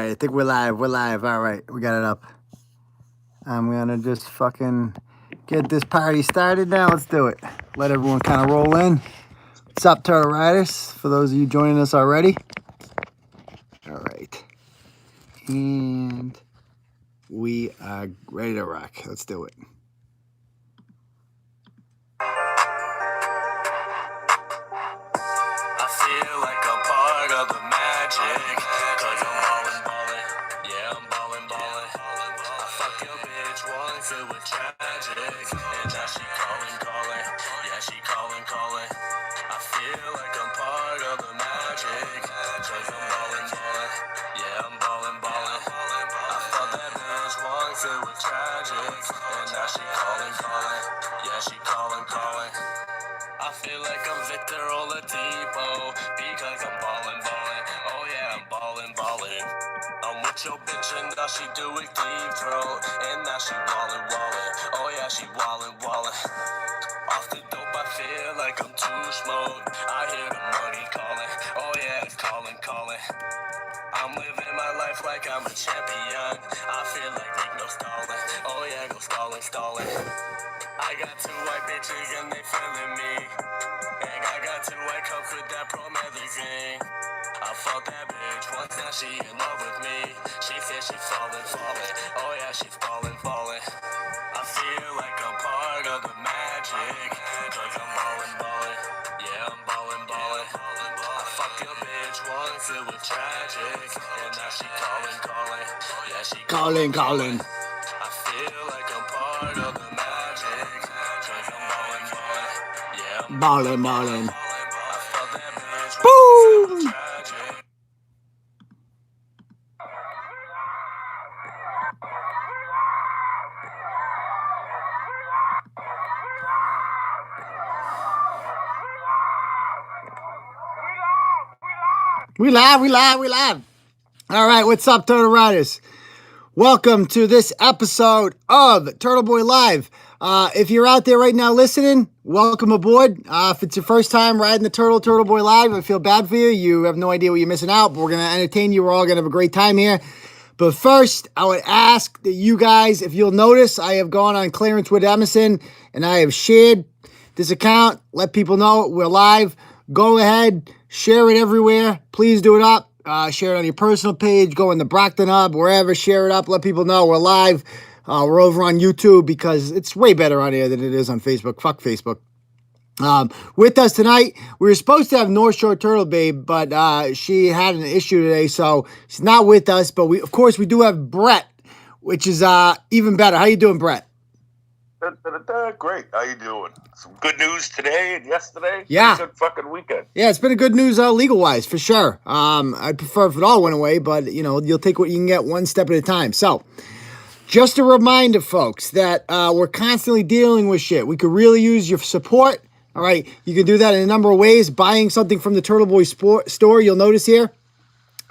All right, I think we're live. We're live. All right, we got it up. I'm gonna just fucking get this party started now. Let's do it. Let everyone kind of roll in. What's up, Turtle Riders? For those of you joining us already. All right. And we are ready to rock. Let's do it. I feel like I'm part of the magic, cause I'm ballin', yeah, I'm ballin'. I fuck your bitch once, it was tragic, and now she calling, yeah, she calling. I feel like I'm part of the magic, cause I'm ballin', yeah, I'm ballin'. I fuck that bitch once, it was tragic, and now she calling, yeah, she calling. I feel like I'm Victor Oladipo because I'm ballin'. Oh yeah, I'm ballin'. I'm with your bitch and now she doing deep throat, and now she wallin'. Oh yeah, she wallin'. Off the dope, I feel like I'm too smoked. I hear the money calling. Oh yeah, it's calling. I'm living my life like I'm a champion. I feel like Nick no stalling. Oh yeah, go stalling. I got two white bitches and they feeling me. And I got two white cups with that pro magazine. I fucked that bitch once, now she in love with me. She said she falling. Oh yeah, she's falling. I feel like I'm part of the magic, cause I'm ballin'. Yeah, I'm ballin'. I fucked your bitch once, it was tragic, and now she calling. Yeah, she Calling. I feel like I'm part of the magic, cause I'm ballin'. Yeah, I'm Ballin'. I fucked that bitch once, it Boom! was tragic. We live. All right, what's up, Turtle Riders? Welcome to this episode of Turtle Boy Live. If you're out there right now listening, welcome aboard. If it's your first time riding the Turtle Boy Live, I feel bad for you. You have no idea what you're missing out, but we're going to entertain you. We're all going to have a great time here. But first, I would ask that you guys, if you'll notice, I have gone on Clarence with Emerson, and I have shared this account. Let people know we're live. Go ahead, share it everywhere. Please do it up. Share it on your personal page. Go in the Brockton Hub, wherever. Share it up. Let people know we're live. We're over on YouTube because it's way better on here than it is on Facebook. Fuck Facebook. With us tonight, we were supposed to have North Shore Turtle Babe, but she had an issue today, so she's not with us. But we do have Brett, which is even better. How you doing, Brett? Great. How you doing? Some good news today and yesterday. Yeah. Good fucking weekend. Yeah, it's been a good news legal wise for sure. I'd prefer if it all went away, but you'll take what you can get one step at a time. So, just a reminder, folks, that we're constantly dealing with shit. We could really use your support. All right, you can do that in a number of ways. Buying something from the Turtle Boy store, you'll notice here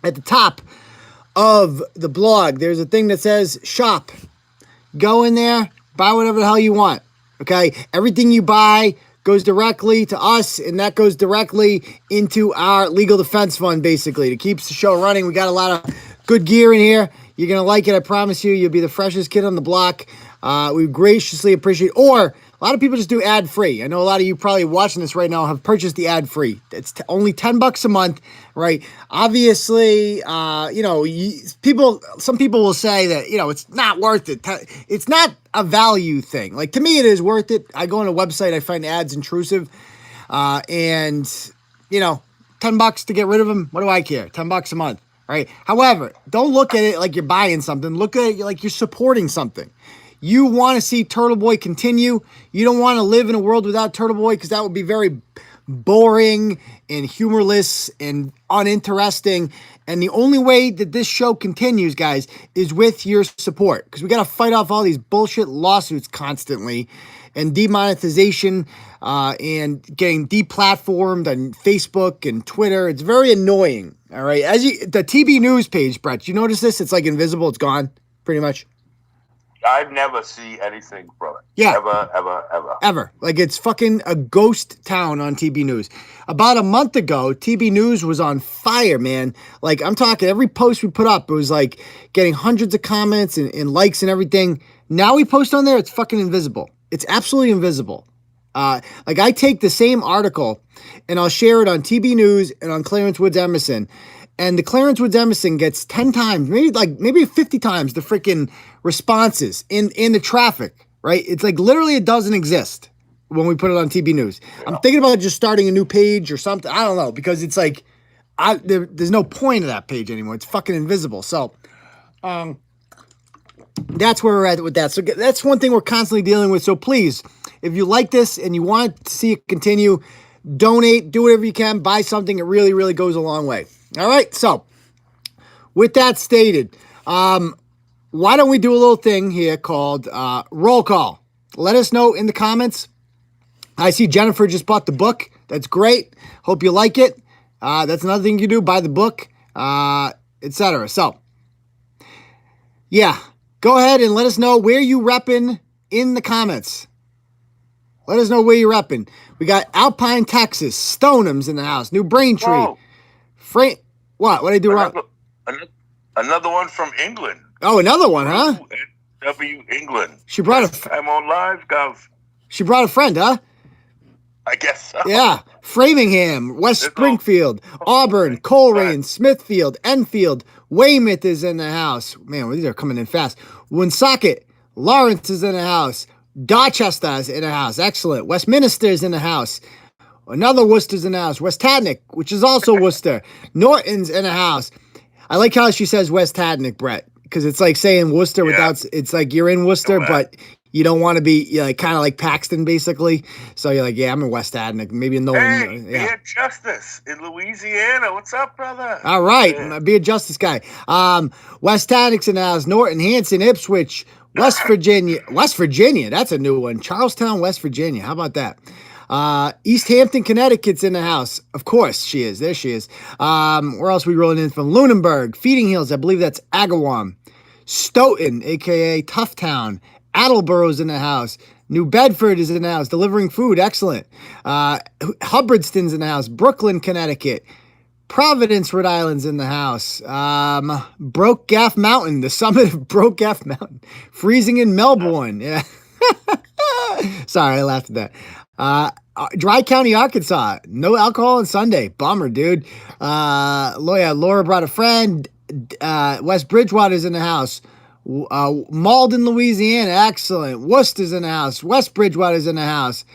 at the top of the blog, there's a thing that says shop. Go in there, buy whatever the hell you want. Okay, everything you buy goes directly to us, and that goes directly into our legal defense fund, basically, to keep the show running. We got a lot of good gear in here. You're going to like it, I promise you. You'll be the freshest kid on the block. We graciously appreciate it. Or a lot of people just do ad-free. I know a lot of you probably watching this right now have purchased the ad-free. It's only $10 a month, right? Obviously, some people will say that, it's not worth it. It's not a value thing. Like, to me, it is worth it. I go on a website, I find ads intrusive, and $10 to get rid of them. What do I care? $10 a month, right? However, don't look at it like you're buying something. Look at it like you're supporting something. You want to see Turtle Boy continue. You don't want to live in a world without Turtle Boy because that would be very boring and humorless and uninteresting. And the only way that this show continues, guys, is with your support, because we got to fight off all these bullshit lawsuits constantly and demonetization and getting deplatformed on Facebook and Twitter. It's very annoying. All right. The TB News page, Brett, you notice this? It's like invisible. It's gone pretty much. I've never seen anything from it. Yeah. Ever. Like, it's fucking a ghost town on TB News. About a month ago, TB News was on fire, man. Like, I'm talking every post we put up, it was like getting hundreds of comments and likes and everything. Now we post on there, it's fucking invisible. It's absolutely invisible. Like, I take the same article and I'll share it on TB News and on Clarence Woods Emerson. And the Clarence Woods Emerson gets 10 times, maybe 50 times the freaking responses in the traffic, right? It's like literally it doesn't exist when we put it on TB News. Yeah. I'm thinking about just starting a new page or something. I don't know, because it's like, there's no point of that page anymore. It's fucking invisible. So, that's where we're at with that. So that's one thing we're constantly dealing with. So please, if you like this and you want to see it continue, donate, do whatever you can, buy something. It really, really goes a long way. All right. So with that stated, why don't we do a little thing here called roll call? Let us know in the comments. I see Jennifer just bought the book. That's great. Hope you like it. That's another thing you do, buy the book, etc. So, yeah, go ahead and let us know where you repping in the comments. Let us know where you're repping. We got Alpine, Texas, Stoneham's in the house, New Braintree. Whoa. What did I do wrong? Another one from England. Oh, another one, huh? W England. She brought I'm on live, Gov. She brought a friend, huh? I guess so. Yeah. Framingham, West Springfield, Auburn, Coleraine, Smithfield, Enfield, Weymouth is in the house. Man, these are coming in fast. Woonsocket, Lawrence is in the house. Dorchester is in the house. Excellent. Westminster is in the house. Another Worcester's in the house. Westadnick, which is also Worcester. Norton's in the house. I like how she says Westadnick, Brett, because it's like saying Worcester without, it's like you're in Worcester, but you don't want to be like kind of like Paxton, basically. So you're like, yeah, I'm in Westadnick. Maybe in Nolan. Hey, Be a Justice in Louisiana. What's up, brother? All right. Be a Justice guy. Westadnick's in the house. Norton, Hanson, Ipswich, West Virginia. West Virginia. That's a new one. Charlestown, West Virginia. How about that? East Hampton, Connecticut's in the house. Of course she is. There she is. Where else are we rolling in from? Lunenburg, Feeding Hills. I believe that's Agawam. Stoughton, a.k.a. Toughtown. Attleboro's in the house. New Bedford is in the house. Delivering food. Excellent. Hubbardston's in the house. Brooklyn, Connecticut. Providence, Rhode Island's in the house. Broke Gaff Mountain. The summit of Broke Gaff Mountain. Freezing in Melbourne. Yeah. Sorry, I laughed at that. Dry County, Arkansas. No alcohol on Sunday. Bummer, dude. Laura brought a friend. West Bridgewater's in the house. Malden, Louisiana. Excellent. Worcester's in the house. West Bridgewater's in the house.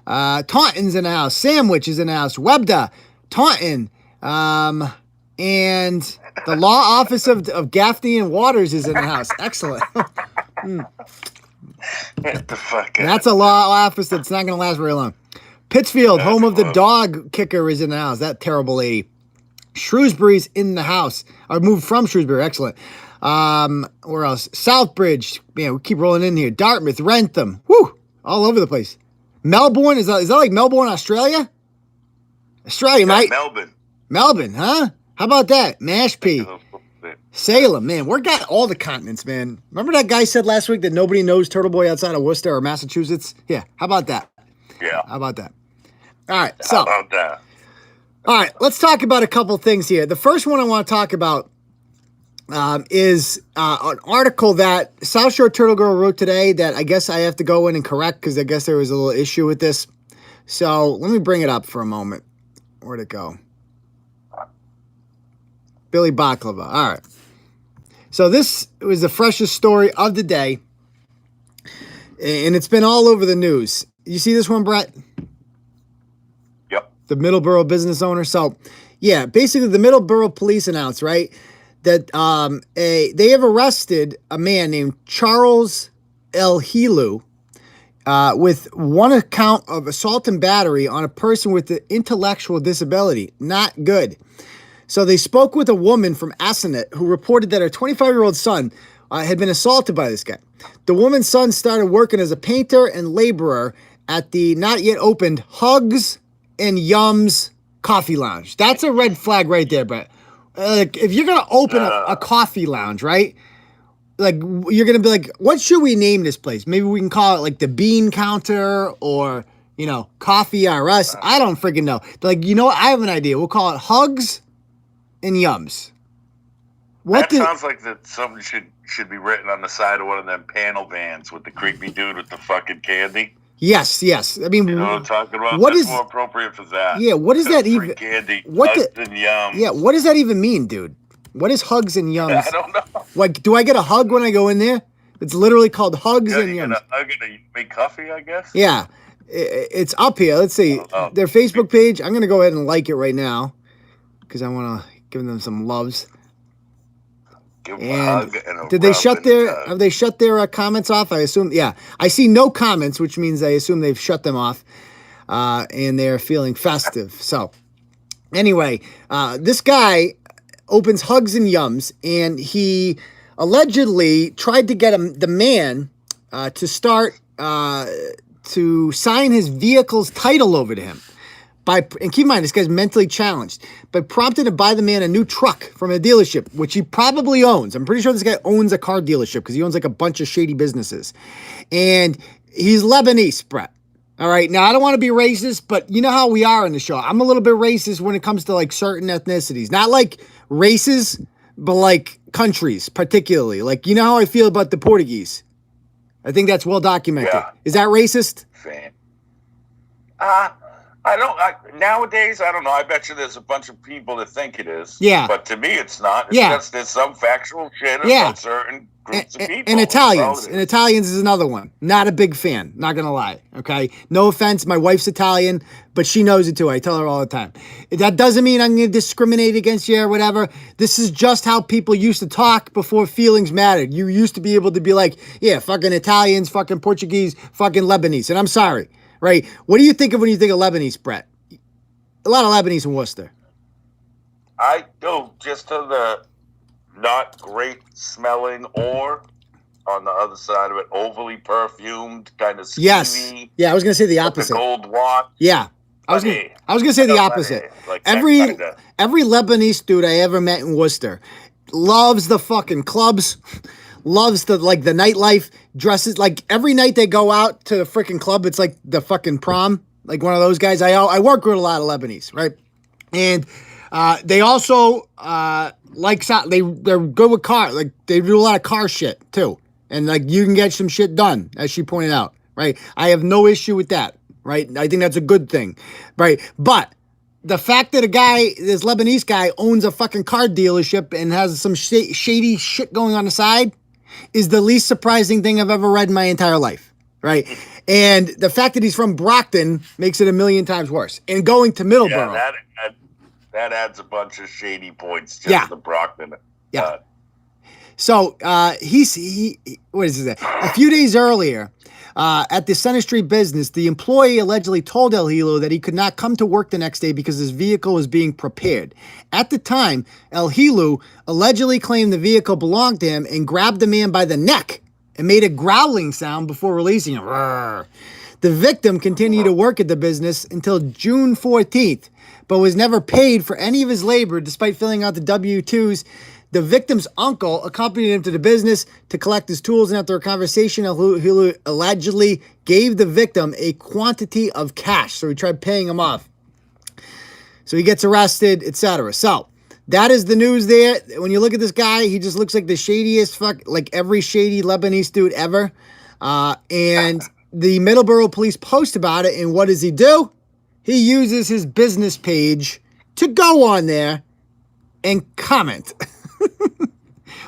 Taunton's in the house. Sandwich is in the house. Webda, Taunton. And the law office of Gaffney and Waters is in the house. Excellent. Get the fuck out. That's a law office that's not going to last very long. Pittsfield, home of the dog kicker, is in the house. That terrible lady. Shrewsbury's in the house. I moved from Shrewsbury. Excellent. Where else? Southbridge. Man, we keep rolling in here. Dartmouth, Rentham. Woo! All over the place. Melbourne. Is that like Melbourne, Australia? Australia, mate. Melbourne, huh? How about that? Mashpee. Salem, man. We got all the continents, man. Remember that guy said last week that nobody knows Turtle Boy outside of Worcester or Massachusetts? Yeah. How about that? Yeah. How about that? All right. So, how about that? All right. Let's talk about a couple things here. The first one I want to talk about is an article that South Shore Turtle Girl wrote today that I guess I have to go in and correct because I guess there was a little issue with this. So let me bring it up for a moment. Where'd it go? Billy Baklava. All right. So this was the freshest story of the day, and it's been all over the news. You see this one, Brett? Yep. The Middleborough business owner. So, yeah, basically the Middleborough police announced, right, that they have arrested a man named Charles El Hilu with one account of assault and battery on a person with an intellectual disability. Not good. So they spoke with a woman from Assinet who reported that her 25-year-old son had been assaulted by this guy. The woman's son started working as a painter and laborer at the not yet opened Hugs and Yums Coffee Lounge. That's a red flag right there, Brett. If you're going to open a coffee lounge, right, like you're gonna be like, what should we name this place? Maybe we can call it like the Bean Counter or Coffee R Us. I don't freaking know. Like, I have an idea. We'll call it Hugs and Yums. Sounds like that something should be written on the side of one of them panel vans with the creepy dude with the fucking candy. Yes. I mean, you know what I'm talking about? That's more appropriate for that. Yeah, what does that even? Candy, Hugs and Yums. Yeah, what does that even mean, dude? What is Hugs and Yums? I don't know. Like, do I get a hug when I go in there? It's literally called Hugs and Yums. You get a hug and a big coffee, I guess. Yeah, it's up here. Let's see their Facebook page. I'm gonna go ahead and like it right now because I want to give them some loves. Give them a hug and a did they shut their? Have Have they shut their comments off? I assume. Yeah, I see no comments, which means I assume they've shut them off, and they're feeling festive. So, anyway, this guy opens Hugs and Yums, and he allegedly tried to get the man to start to sign his vehicle's title over to him. And keep in mind, this guy's mentally challenged, but prompted to buy the man a new truck from a dealership, which he probably owns. I'm pretty sure this guy owns a car dealership because he owns like a bunch of shady businesses. And he's Lebanese, Brett. All right. Now, I don't want to be racist, but you know how we are on the show. I'm a little bit racist when it comes to like certain ethnicities, not like races, but like countries, particularly. Like, you know how I feel about the Portuguese. I think that's well documented. Yeah. Is that racist? Nowadays, I don't know. I bet you there's a bunch of people that think it is. Yeah. But to me, it's not. It's just there's some factual shit about certain groups of people. And Italians. And Italians is another one. Not a big fan. Not going to lie. Okay? No offense. My wife's Italian, but she knows it too. I tell her all the time. That doesn't mean I'm going to discriminate against you or whatever. This is just how people used to talk before feelings mattered. You used to be able to be like, yeah, fucking Italians, fucking Portuguese, fucking Lebanese. And I'm sorry. Right? What do you think of when you think of Lebanese, Brett? A lot of Lebanese in Worcester. I do, just to the not great smelling or, on the other side of it, overly perfumed, kind of skeevy. Yes. Yeah, I was going to say the opposite. The gold watch. Yeah. I was going to say the opposite. Like every Lebanese dude I ever met in Worcester loves the fucking clubs, loves the nightlife, dresses like every night they go out to the freaking club. It's like the fucking prom, like one of those guys. I work with a lot of Lebanese, right? And they also they're good with car. Like they do a lot of car shit too, and like you can get some shit done, as she pointed out, right? I have no issue with that, right? I think that's a good thing, right? But the fact that this Lebanese guy owns a fucking car dealership and has some shady shit going on the side is the least surprising thing I've ever read in my entire life, right? And the fact that he's from Brockton makes it a million times worse. And going to Middleborough. Yeah, that adds a bunch of shady points just to Brockton. Yeah. So what is this? A few days earlier, at the Center Street business, the employee allegedly told El Hilo that he could not come to work the next day because his vehicle was being prepared. At the time, El Hilo allegedly claimed the vehicle belonged to him and grabbed the man by the neck and made a growling sound before releasing him. The victim continued to work at the business until June 14th, but was never paid for any of his labor despite filling out the W-2s. The victim's uncle accompanied him to the business to collect his tools, and after a conversation, he allegedly gave the victim a quantity of cash. So he tried paying him off. So he gets arrested, etc. So that is the news there. When you look at this guy, he just looks like the shadiest like every shady Lebanese dude ever. And the Middleborough police post about it, and what does he do? He uses his business page to go on there and comment.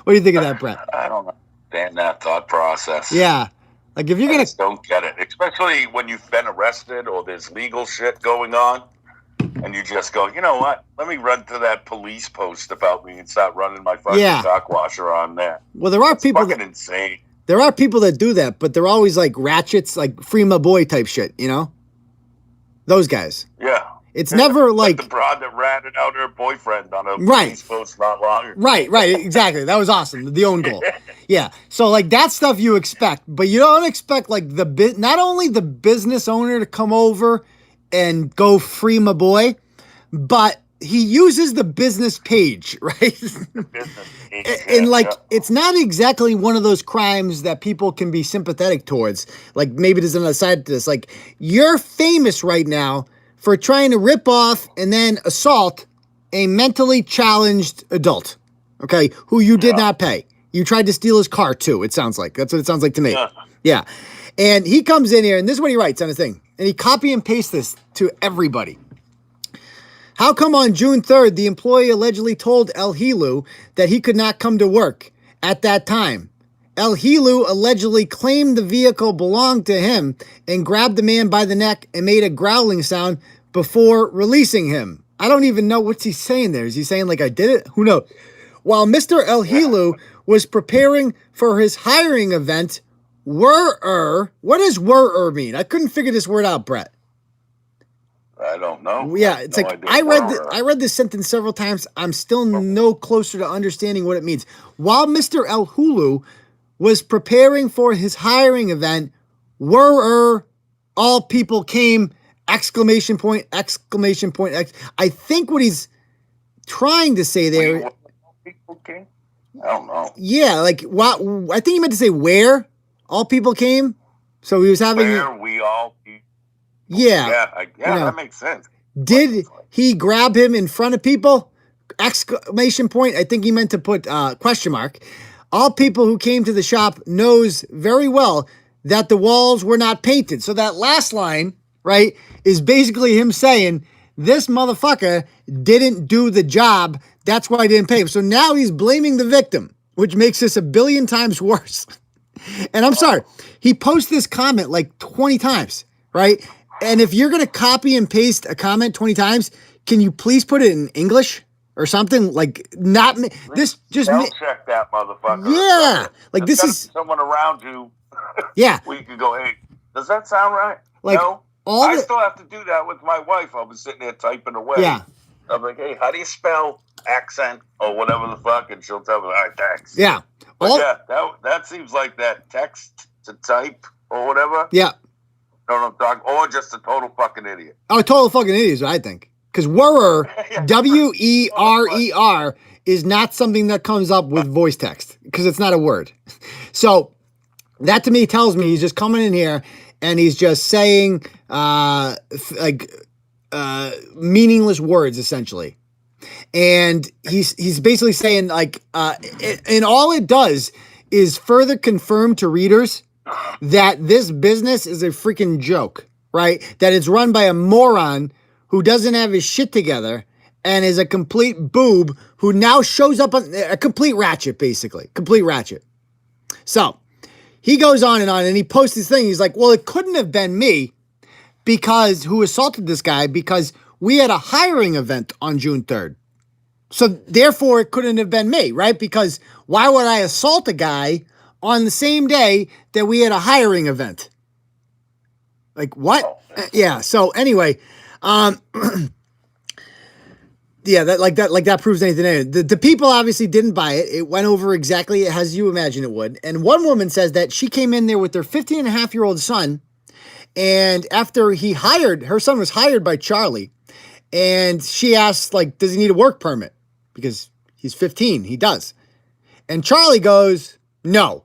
What do you think of that, Brett? I don't understand that thought process. Yeah. Like if you're going to... I just don't get it. Especially when you've been arrested or there's legal shit going on and you just go, you know what? Let me run to that police post about me and start running my fucking cock washer on there. Well, there are people fucking insane. There are people that do that, but they're always like ratchets, like free my boy type shit, you know? Those guys. Yeah. It's never like the broad that ratted out her boyfriend on a police post not long ago. Right, exactly. That was awesome. The own goal. Yeah. So like that stuff you expect, but you don't expect like not only the business owner to come over and go free my boy, but he uses the business page, right? Business. And like, it's not exactly one of those crimes that people can be sympathetic towards. Like, maybe there's another side to this. Like, you're famous right now for trying to rip off and then assault a mentally challenged adult, okay, who you did not pay. You tried to steal his car too, it sounds like. That's what it sounds like to me. Yeah. And he comes in here, and this is what he writes on his thing. And he copy and pastes this to everybody. How come on June 3rd, the employee allegedly told El Hilu that he could not come to work at that time? El Hilu allegedly claimed the vehicle belonged to him and grabbed the man by the neck and made a growling sound before releasing him. I don't even know what's he saying there. Is he saying like I did it? Who knows? While Mr. El Hilu was preparing for his hiring event, what does mean? I couldn't figure this word out, Brett. I don't know. Yeah, it's like I read this sentence several times. I'm still no closer to understanding what it means. While Mr. El Hulu was preparing for his hiring event, all people came, exclamation point. I think what he's trying to say there. Wait, people came? I don't know. Yeah, like I think he meant to say where all people came. So he was having where we all. Yeah. That makes sense. Did he grab him in front of people? Exclamation point. I think he meant to put question mark. All people who came to the shop knows very well that the walls were not painted. So that last line, right, is basically him saying this motherfucker didn't do the job. That's why I didn't pay him. So now he's blaming the victim, which makes this a billion times worse. And I'm sorry, he posts this comment like 20 times, right? And if you're going to copy and paste a comment 20 times, can you please put it in English or something? Like, not this, just check that motherfucker. Yeah. Like, this is someone around you. Yeah. We can go, hey, does that sound right? Like, no. I still have to do that with my wife. I'll be sitting there typing away. Yeah. I'm like, hey, how do you spell accent or whatever the fuck? And she'll tell me, all right, thanks. Yeah. That seems like that text to type or whatever. Yeah. Or just a total fucking idiot. Oh, a total fucking idiot is what I think. Because werer, W-E-R-E-R, is not something that comes up with voice text. Because it's not a word. So, that to me tells me he's just coming in here and he's just saying, meaningless words, essentially. And he's basically saying, like, and all it does is further confirm to readers that this business is a freaking joke, right? That it's run by a moron who doesn't have his shit together and is a complete boob who now shows up on a complete ratchet, basically. Complete ratchet. So he goes on and he posts this thing. He's like, well, it couldn't have been me who assaulted this guy because we had a hiring event on June 3rd. So therefore it couldn't have been me, right? Because why would I assault a guy on the same day that we had a hiring event? Like what? Yeah. So anyway, yeah, that proves anything. The people obviously didn't buy it. It went over exactly as you imagine it would. And one woman says that she came in there with their 15-and-a-half-year-old son. And after her son was hired by Charlie. And she asked, like, does he need a work permit? Because he's 15. He does. And Charlie goes, no.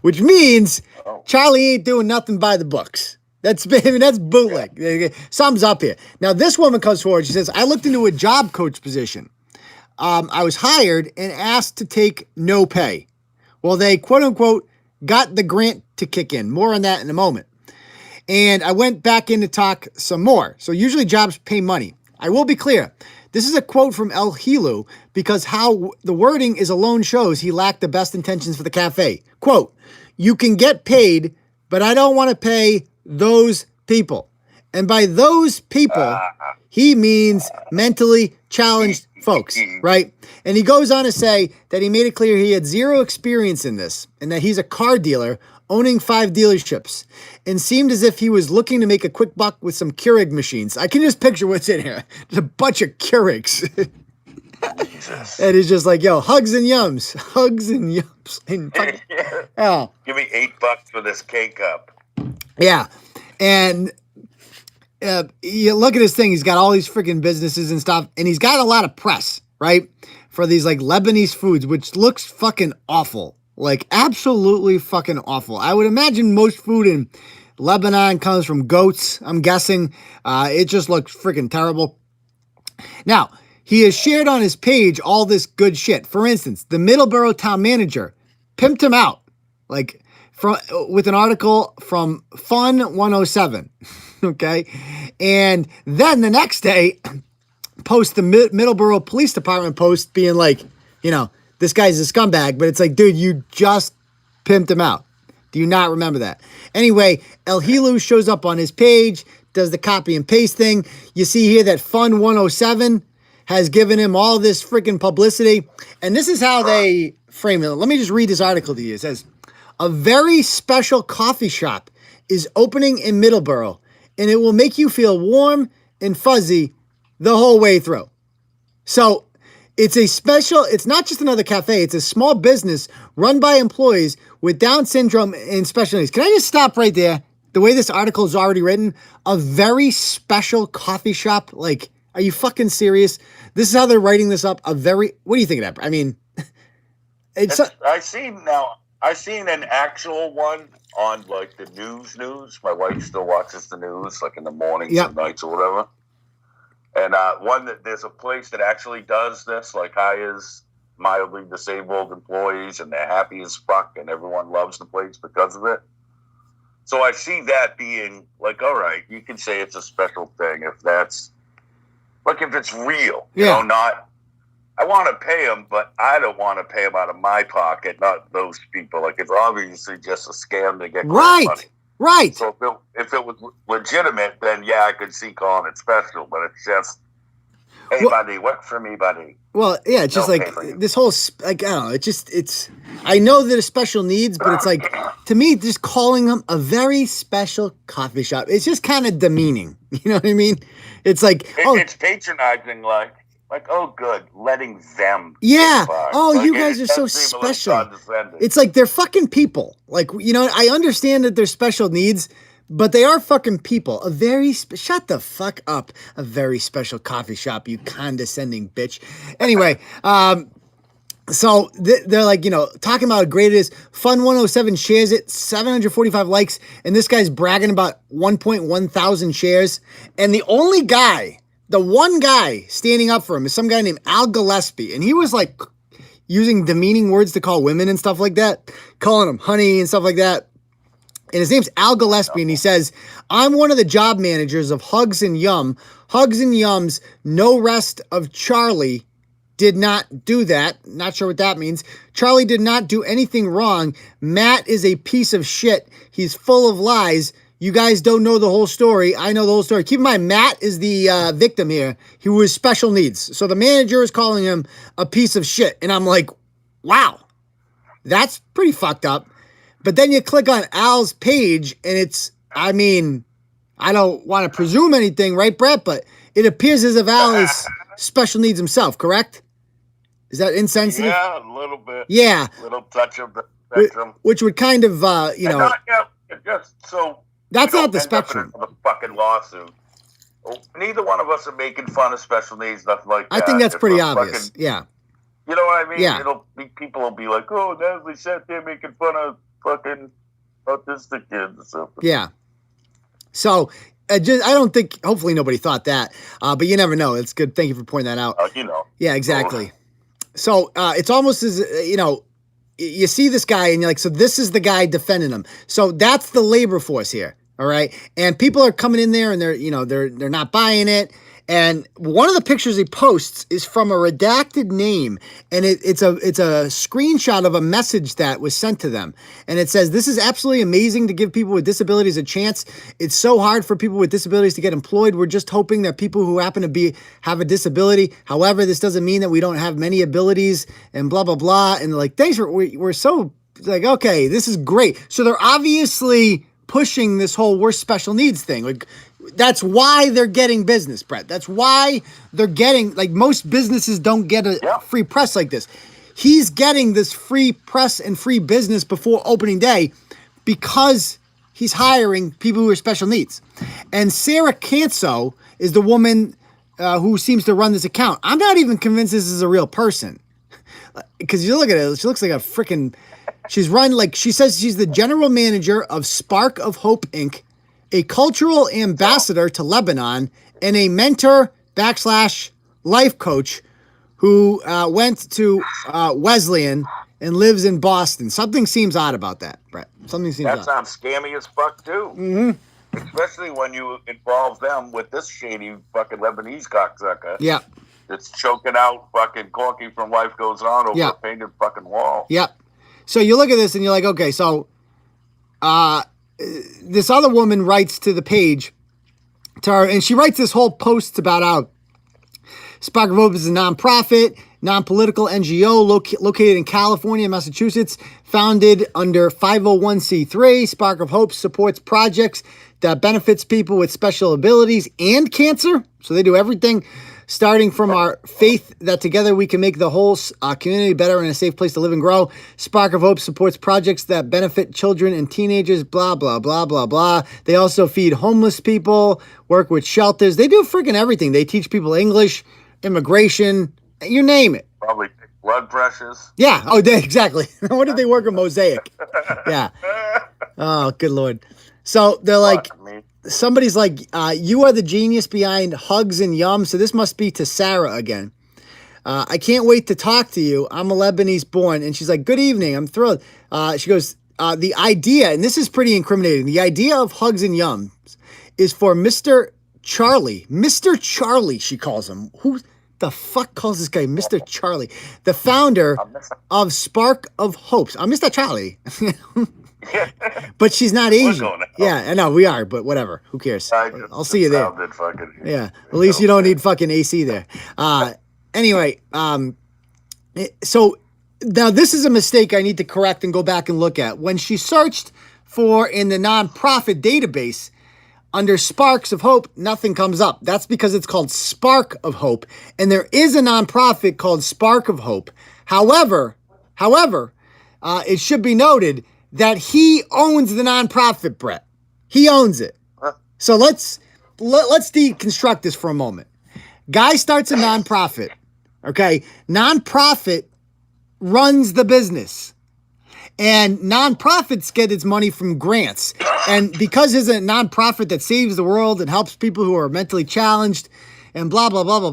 Which means Charlie ain't doing nothing by the books. That's bootleg. Sums up here. Now, this woman comes forward. She says, I looked into a job coach position. I was hired and asked to take no pay. Well, they, quote unquote, got the grant to kick in. More on that in a moment. And I went back in to talk some more. So usually jobs pay money. I will be clear. This is a quote from El Hilu because how the wording is alone shows he lacked the best intentions for the cafe. Quote, you can get paid, but I don't want to pay those people. And by those people, he means mentally challenged folks, right? And he goes on to say that he made it clear he had zero experience in this and that he's a car dealer owning 5 dealerships and seemed as if he was looking to make a quick buck with some Keurig machines. I can just picture what's in here. There's a bunch of Keurigs. And he's just like, yo, hugs and yums. Hugs and yums. And Give me $8 for this K-Cup. Yeah. And you look at his thing. He's got all these freaking businesses and stuff, and he's got a lot of press, right? For these like Lebanese foods, which looks fucking awful. Like absolutely fucking awful. I would imagine most food in Lebanon comes from goats, I'm guessing. It just looks freaking terrible. Now, he has shared on his page all this good shit. For instance, the Middleborough town manager pimped him out, like with an article from Fun 107. Okay. And then the next day, post the Middleborough Police Department post being like, this guy's a scumbag, but it's like, dude, you just pimped him out. Do you not remember that? Anyway, El Hilu shows up on his page, does the copy and paste thing. You see here that Fun 107 has given him all this freaking publicity. And this is how they frame it. Let me just read this article to you. It says, a very special coffee shop is opening in Middleborough, and it will make you feel warm and fuzzy the whole way through. So it's not just another cafe. It's a small business run by employees with Down syndrome and special needs. Can I just stop right there? The way this article is already written, a very special coffee shop. Like, are you fucking serious? This is how they're writing this up. What do you think of that? I mean, I seen an actual one on like the news. My wife still watches the news, like in the mornings and nights or whatever. And there's a place that actually does this, like hires mildly disabled employees, and they're happy as fuck, and everyone loves the place because of it. So I see that being like, all right, you can say it's a special thing if that's like if it's real, not. I want to pay them, but I don't want to pay them out of my pocket, not those people. Like it's obviously just a scam to get money. Right. So if it was legitimate, then yeah, I could see calling it special. But it's just, hey, buddy, work for me, buddy. Well, yeah, it's just like this whole, like, I don't know. I know that it's special needs, but it's like, to me, just calling them a very special coffee shop, it's just kind of demeaning. You know what I mean? It's like, it's patronizing, like, oh, good, letting them. Yeah. You guys are so special. It's like they're fucking people. Like, I understand that they're special needs, but they are fucking people. Shut the fuck up. A very special coffee shop, you condescending bitch. Anyway, so they're like, talking about how great it is. Fun 107 shares it, 745 likes, and this guy's bragging about 1.1 thousand shares. And the one guy standing up for him is some guy named Al Gillespie. And he was like using demeaning words to call women and stuff like that, calling them honey and stuff like that. And his name's Al Gillespie. And he says, I'm one of the job managers of Hugs and Yum. Hugs and Yum's No Rest of Charlie did not do that. Not sure what that means. Charlie did not do anything wrong. Matt is a piece of shit. He's full of lies. You guys don't know the whole story. I know the whole story. Keep in mind, Matt is the victim here. He was special needs. So the manager is calling him a piece of shit. And I'm like, wow, that's pretty fucked up. But then you click on Al's page and I don't want to presume anything, right, Brett? But it appears as if Al is special needs himself, correct? Is that insensitive? Yeah, a little bit. Yeah. A little touch of the spectrum. Which would kind of, just so... That's not the spectrum. The fucking lawsuit. Neither one of us are making fun of special needs, nothing like that. I think that's pretty obvious. Yeah. You know what I mean? Yeah. People will be like, oh, Natalie sat there making fun of fucking autistic kids or something. Yeah. So I don't think, hopefully nobody thought that, but you never know. It's good. Thank you for pointing that out. Yeah, exactly. So it's almost as, you see this guy and you're like, so this is the guy defending him. So that's the labor force here. All right. And people are coming in there and they're not buying it. And one of the pictures he posts is from a redacted name. And it's a screenshot of a message that was sent to them. And it says, this is absolutely amazing to give people with disabilities a chance. It's so hard for people with disabilities to get employed. We're just hoping that people who happen to have a disability. However, this doesn't mean that we don't have many abilities and blah, blah, blah. And they're like, thanks we're so like, okay, this is great. So they're obviously pushing this whole we're special needs thing. Like, that's why they're getting business, Brett. That's why they're getting, like, most businesses don't get a free press like this. He's getting this free press and free business before opening day because he's hiring people who are special needs. And Sarah Canso is the woman who seems to run this account. I'm not even convinced this is a real person. Because you look at it, she looks like a freaking... She's run like... She says she's the general manager of Spark of Hope, Inc., a cultural ambassador to Lebanon, and a mentor / life coach who went to Wesleyan and lives in Boston. Something seems odd about that, Brett. Something seems odd. That sounds scammy as fuck, too. Mm-hmm. Especially when you involve them with this shady fucking Lebanese cocksucker. Yeah. It's choking out fucking Corky from Life Goes On over a painted fucking wall. Yep. So you look at this and you're like, okay, so this other woman writes to the page to her, and she writes this whole post about how Spark of Hope is a nonprofit, non-political NGO located in California and Massachusetts, founded under 501c3. Spark of Hope supports projects that benefits people with special abilities and cancer. So they do everything, starting from our faith that together we can make the whole community better and a safe place to live and grow. Spark of Hope supports projects that benefit children and teenagers, blah, blah, blah, blah, blah. They also feed homeless people, work with shelters. They do freaking everything. They teach people English, immigration, you name it. Probably blood pressures. Yeah. Oh, exactly. What did they work with Mosaic? Yeah. Oh, good Lord. So they're like... Somebody's like, you are the genius behind Hugs and Yum. So this must be to Sarah again. I can't wait to talk to you. I'm a Lebanese born. And she's like, good evening. I'm thrilled. She goes, the idea, and this is pretty incriminating. The idea of Hugs and Yums is for Mr. Charlie. Mr. Charlie, she calls him. Who the fuck calls this guy Mr. Charlie? The founder of Spark of Hopes. I'm Mr. Charlie. But she's not Asian. Yeah, I know we are, but whatever. Who cares? I'll see you there. Yeah, at least you don't need fucking AC there. Anyway, so now this is a mistake I need to correct and go back and look at. When she searched for in the nonprofit database under Sparks of Hope, nothing comes up. That's because it's called Spark of Hope, and there is a nonprofit called Spark of Hope. However, it should be noted that he owns the nonprofit, Brett. He owns it. So let's deconstruct this for a moment. Guy starts a nonprofit. Okay, nonprofit runs the business, and nonprofits get its money from grants. And because it's a nonprofit that saves the world and helps people who are mentally challenged, and blah blah blah blah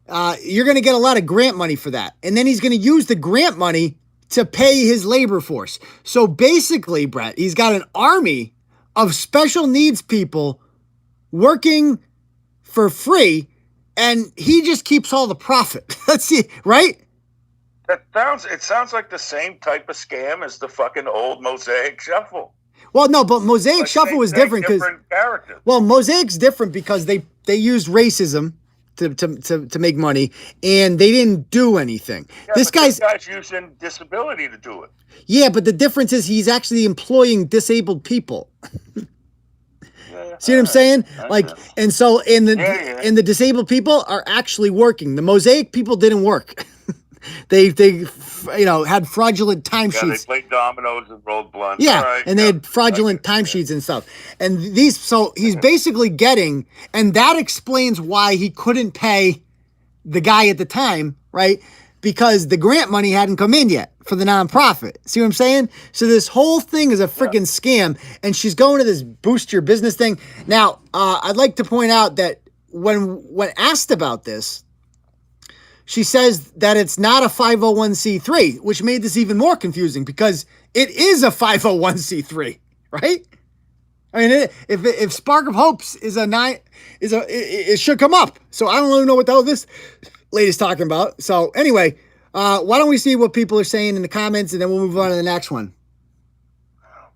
blah, you're going to get a lot of grant money for that. And then he's going to use the grant money to pay his labor force. So basically, Brett, he's got an army of special needs people working for free, and he just keeps all the profit. Let's see, right? It sounds like the same type of scam as the fucking old Mosaic Shuffle. Well, no, but Mosaic Shuffle was different because Mosaic's different because they used racism to make money, and they didn't do anything. Yeah, this guy's using disability to do it. Yeah, but the difference is he's actually employing disabled people. See what I'm saying? And so in the disabled people are actually working. The Mosaic people didn't work. They had fraudulent timesheets. Yeah, they played dominoes and rolled blunts. Yeah, right, and they had fraudulent timesheets and stuff. And so he's basically getting, and that explains why he couldn't pay the guy at the time, right? Because the grant money hadn't come in yet for the nonprofit. See what I'm saying? So this whole thing is a freaking scam, and she's going to this boost your business thing. Now, I'd like to point out that when asked about this, she says that it's not a 501c3, which made this even more confusing because it is a 501c3, right? I mean, if Spark of Hopes it should come up. So I don't really know what the hell this lady's talking about. So anyway, why don't we see what people are saying in the comments, and then we'll move on to the next one.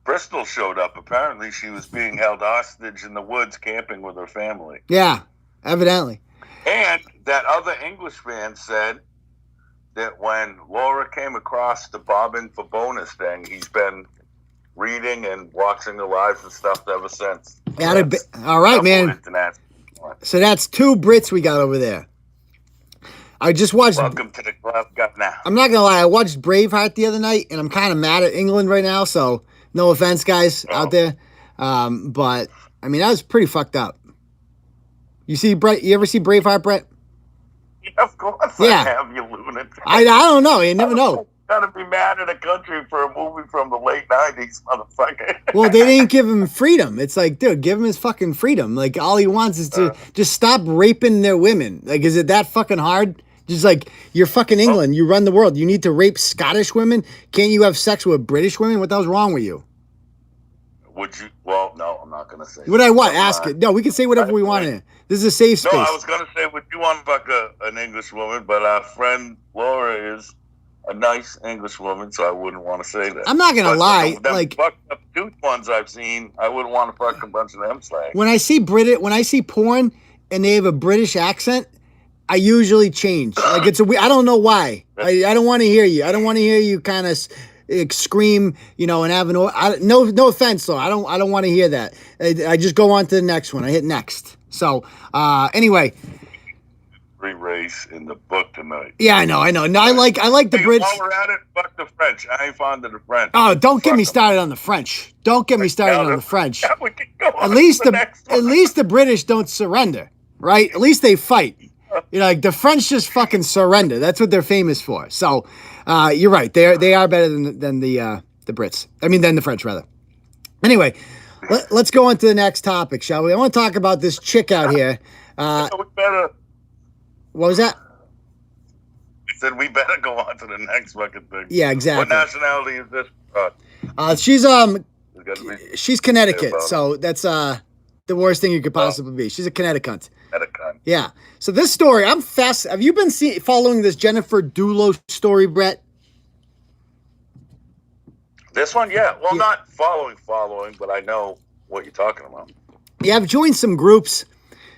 Bristol showed up. Apparently, she was being held hostage in the woods camping with her family. Yeah, evidently. And that other English man said that when Laura came across the Bobbin for Bonus thing, he's been reading and watching the lives and stuff ever since. All right, man. So that's 2 Brits we got over there. I just watched... Welcome to the club, now. I'm not going to lie. I watched Braveheart the other night, and I'm kind of mad at England right now, so no offense, guys, out there. But I mean, that was pretty fucked up. You ever see Braveheart, Brett? Yeah, of course I have, you lunatic. I don't know. You never know. Gotta be mad at a country for a movie from the late 90s, motherfucker. Well, they didn't give him freedom. It's like, dude, give him his fucking freedom. Like, all he wants is to just stop raping their women. Like, is it that fucking hard? Just like, you're fucking England. You run the world. You need to rape Scottish women? Can't you have sex with British women? What the hell's wrong with you? Would you? Well, no, I'm not going to say. What I want? Ask it. No, we can say whatever we want in. This is a safe space. No, I was going to say, would you want to fuck an English woman? But our friend Laura is a nice English woman, so I wouldn't want to say that. I'm not going to lie. Like, fucked up dude ones I've seen, I wouldn't want to fuck a bunch of them slags. When I see porn and they have a British accent, I usually change. Like, I don't know why. I don't want to hear you. I don't want to hear you kind of scream, and have no offense though. I don't want to hear that. I just go on to the next one. I hit next. So anyway, free race in the book tonight. Yeah, I know. No, I like the Brits. While we're at it, fuck the French. I ain't fond of the French. Oh, don't get me started on the French. Don't get me started on the French. At least the British don't surrender, right? At least they fight. Like the French just fucking surrender. That's what they're famous for. So, you're right. They are better than the Brits. I mean, than the French rather. Anyway, let's go on to the next topic, shall we? I want to talk about this chick out here. What was that? I said we better go on to the next fucking thing. Yeah, exactly. What nationality is this? She's Connecticut, so that's the worst thing you could possibly be. She's a Connecticut. Yeah. So this story, I'm fast. Have you been following this Jennifer Dulos story, Brett? This one, yeah. Well, not following, but I know what you're talking about. Yeah, I've joined some groups.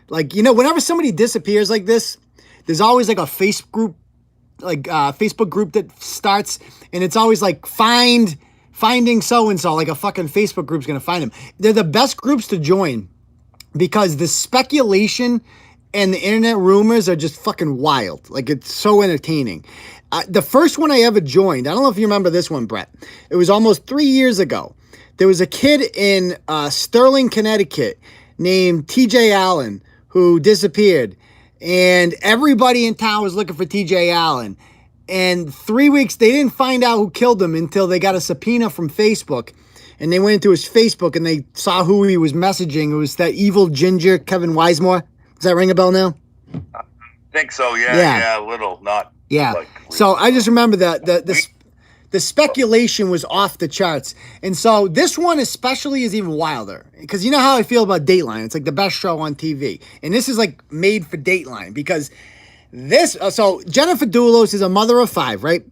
Like, whenever somebody disappears like this, there's always like a Facebook group that starts, and it's always like finding so-and-so, like a fucking Facebook group's going to find them. They're the best groups to join because the speculation and the internet rumors are just fucking wild. Like, it's so entertaining. The first one I ever joined, I don't know if you remember this one, Brett. It was almost 3 years ago. There was a kid in Sterling, Connecticut named TJ Allen who disappeared. And everybody in town was looking for TJ Allen. And 3 weeks, they didn't find out who killed him until they got a subpoena from Facebook. And they went into his Facebook and they saw who he was messaging. It was that evil ginger, Kevin Weismore. Does that ring a bell now? I think so, yeah, a little, not. Yeah, like, so I just remember that the speculation was off the charts. And so this one especially is even wilder. Because you know how I feel about Dateline. It's like the best show on TV. And this is like made for Dateline. Because so Jennifer Dulos is a mother of 5, right?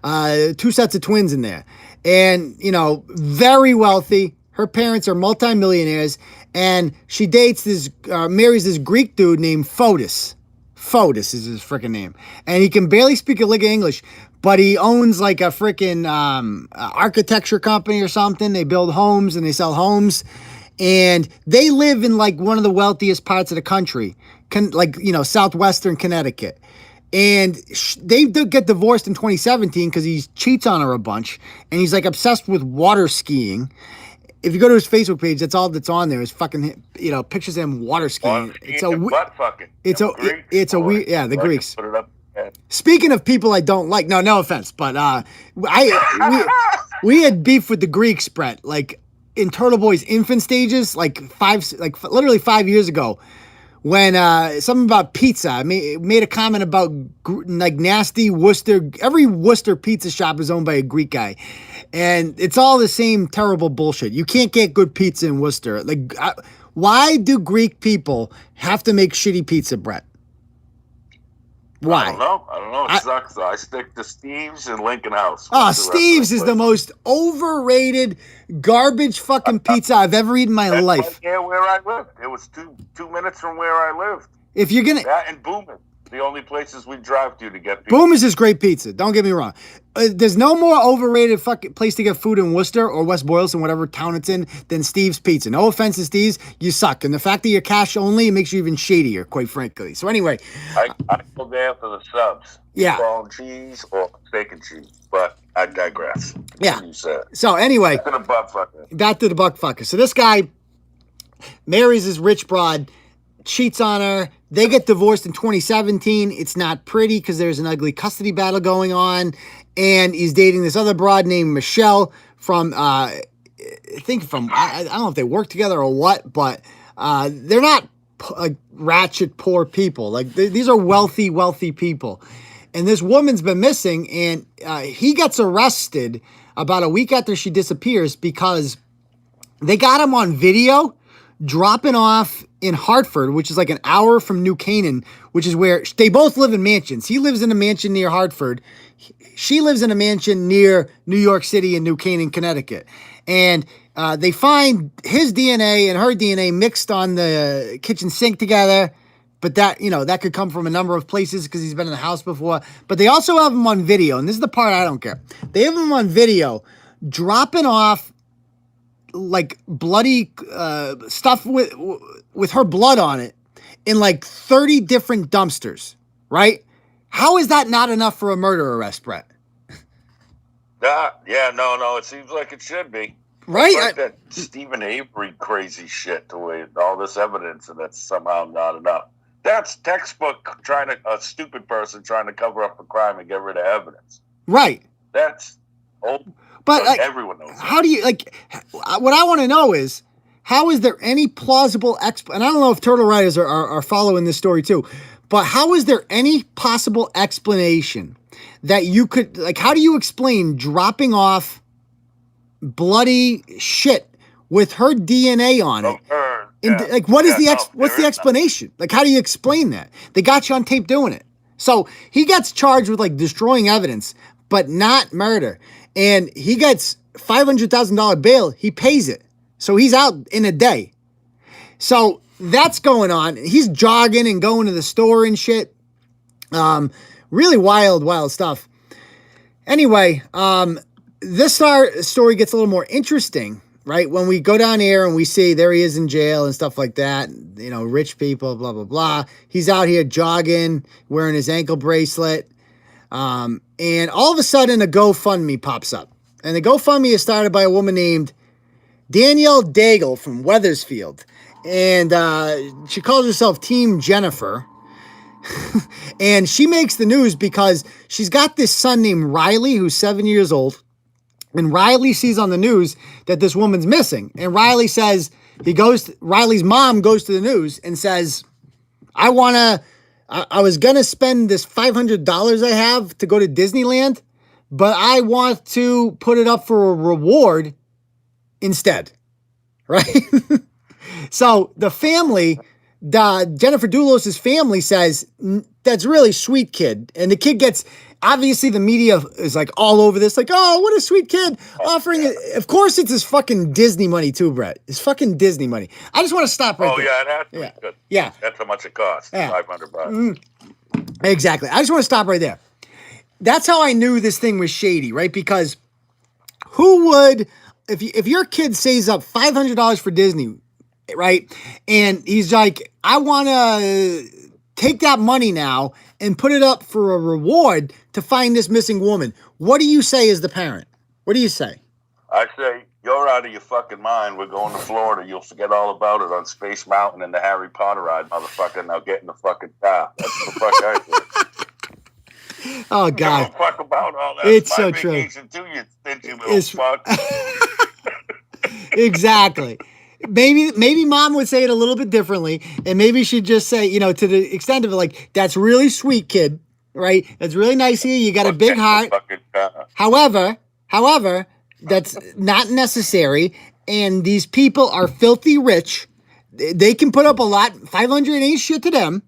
2 sets of twins in there. And, very wealthy. Her parents are multimillionaires. And she marries this Greek dude named Fotis. Fotis is his freaking name. And he can barely speak a lick of English, but he owns like a freaking architecture company or something. They build homes and they sell homes. And they live in like one of the wealthiest parts of the country, southwestern Connecticut. And they get divorced in 2017 because he cheats on her a bunch. And he's like obsessed with water skiing. If you go to his Facebook page, that's all that's on there is fucking, pictures of him water skiing. It's a weird, yeah, the Greeks. Put it up. Speaking of people I don't like, no offense, but we had beef with the Greeks, Brett, like in Turtle Boy's infant stages, literally 5 years ago, when something about pizza. I made a comment about like nasty Worcester. Every Worcester pizza shop is owned by a Greek guy. And it's all the same terrible bullshit. You can't get good pizza in Worcester. Like, why do Greek people have to make shitty pizza, Brett? Why? I don't know. It sucks. I stick to Steve's and Lincoln House. Oh, Steve's is the most overrated garbage fucking pizza I've ever eaten in my life. Yeah, where I lived. It was two minutes from where I lived. If you're gonna that and Boomin', the only places we drive to get pizza. Boomin's is great pizza. Don't get me wrong. There's no more overrated fucking place to get food in Worcester or West Boylston, whatever town it's in, than Steve's Pizza. No offense to Steve's, you suck. And the fact that you're cash only, it makes you even shadier, quite frankly. So anyway. I go there for the subs. Yeah. Bone cheese or steak and cheese. But I digress. Yeah. You said. So anyway, Back to the butt fucker. Back to the buck fucker. So this guy marries his rich broad, cheats on her. They get divorced in 2017. It's not pretty because there's an ugly custody battle going on. And he's dating this other broad named Michelle from, I don't know if they work together or what, but they're not ratchet poor people. Like these are wealthy people. And this woman's been missing, and he gets arrested about a week after she disappears because they got him on video dropping off in Hartford, which is like an hour from New Canaan, which is where they both live in mansions. He lives in a mansion near Hartford. She lives in a mansion near New York City in New Canaan, Connecticut. And they find his DNA and her DNA mixed on the kitchen sink together. But that could come from a number of places because he's been in the house before. But they also have him on video, and this is the part I don't care. They have him on video dropping off like bloody stuff with her blood on it in like 30 different dumpsters, right? How is that not enough for a murder arrest, Brett? Yeah, no, it seems like it should be. Right? Like that Stephen Avery crazy shit to wait all this evidence, and that's somehow not enough. That's textbook a stupid person trying to cover up a crime and get rid of evidence. Right. That's old. But like, everyone knows. How do you what I want to know is, how is there any plausible and I don't know if Turtle Riders are following this story too, but how is there any possible explanation that you could, like, how do you explain dropping off bloody shit with her DNA on it? Like, what's the explanation? Like, how do you explain that? They got you on tape doing it. So he gets charged with like destroying evidence, but not murder. And he gets $500,000 bail. He pays it. So he's out in a day. So that's going on. He's jogging and going to the store and shit. Really wild stuff. Anyway, this story gets a little more interesting, right? When we go down here and we see there he is in jail and stuff like that, rich people, blah, blah, blah. He's out here jogging, wearing his ankle bracelet. And all of a sudden a GoFundMe pops up. And the GoFundMe is started by a woman named Danielle Daigle from Wethersfield. And she calls herself Team Jennifer. And she makes the news because she's got this son named Riley, who's 7 years old. And Riley sees on the news that this woman's missing. And Riley says, Riley's mom goes to the news and says, I was going to spend this $500 I have to go to Disneyland, but I want to put it up for a reward instead. Right? So the family, Jennifer Dulos' family says, that's really sweet kid. And the kid gets, obviously the media is like all over this, like, oh, what a sweet kid offering it. Of course it's his fucking Disney money too, Brett. It's fucking Disney money. I just want to stop right there. Oh, yeah, it has to be good. Yeah. That's how much it costs, yeah. $500. Exactly. I just want to stop right there. That's how I knew this thing was shady, right? Because who would, if your kid saves up $500 for Disney, right? And he's like, I want to take that money now and put it up for a reward to find this missing woman. What do you say as the parent? What do you say? I say, you're out of your fucking mind. We're going to Florida. You'll forget all about it on Space Mountain and the Harry Potter ride, motherfucker. Now get in the fucking car. That's the fuck I say. Oh, God. Don't fuck about all that. It's my so true. Vacation too, you stingy little fuck. Exactly. Maybe mom would say it a little bit differently, and maybe she'd just say, to the extent of it, like, that's really sweet, kid, right? That's really nice of you. You got a big heart. However, that's not necessary, and these people are filthy rich. They can put up a lot. 500 ain't shit to them.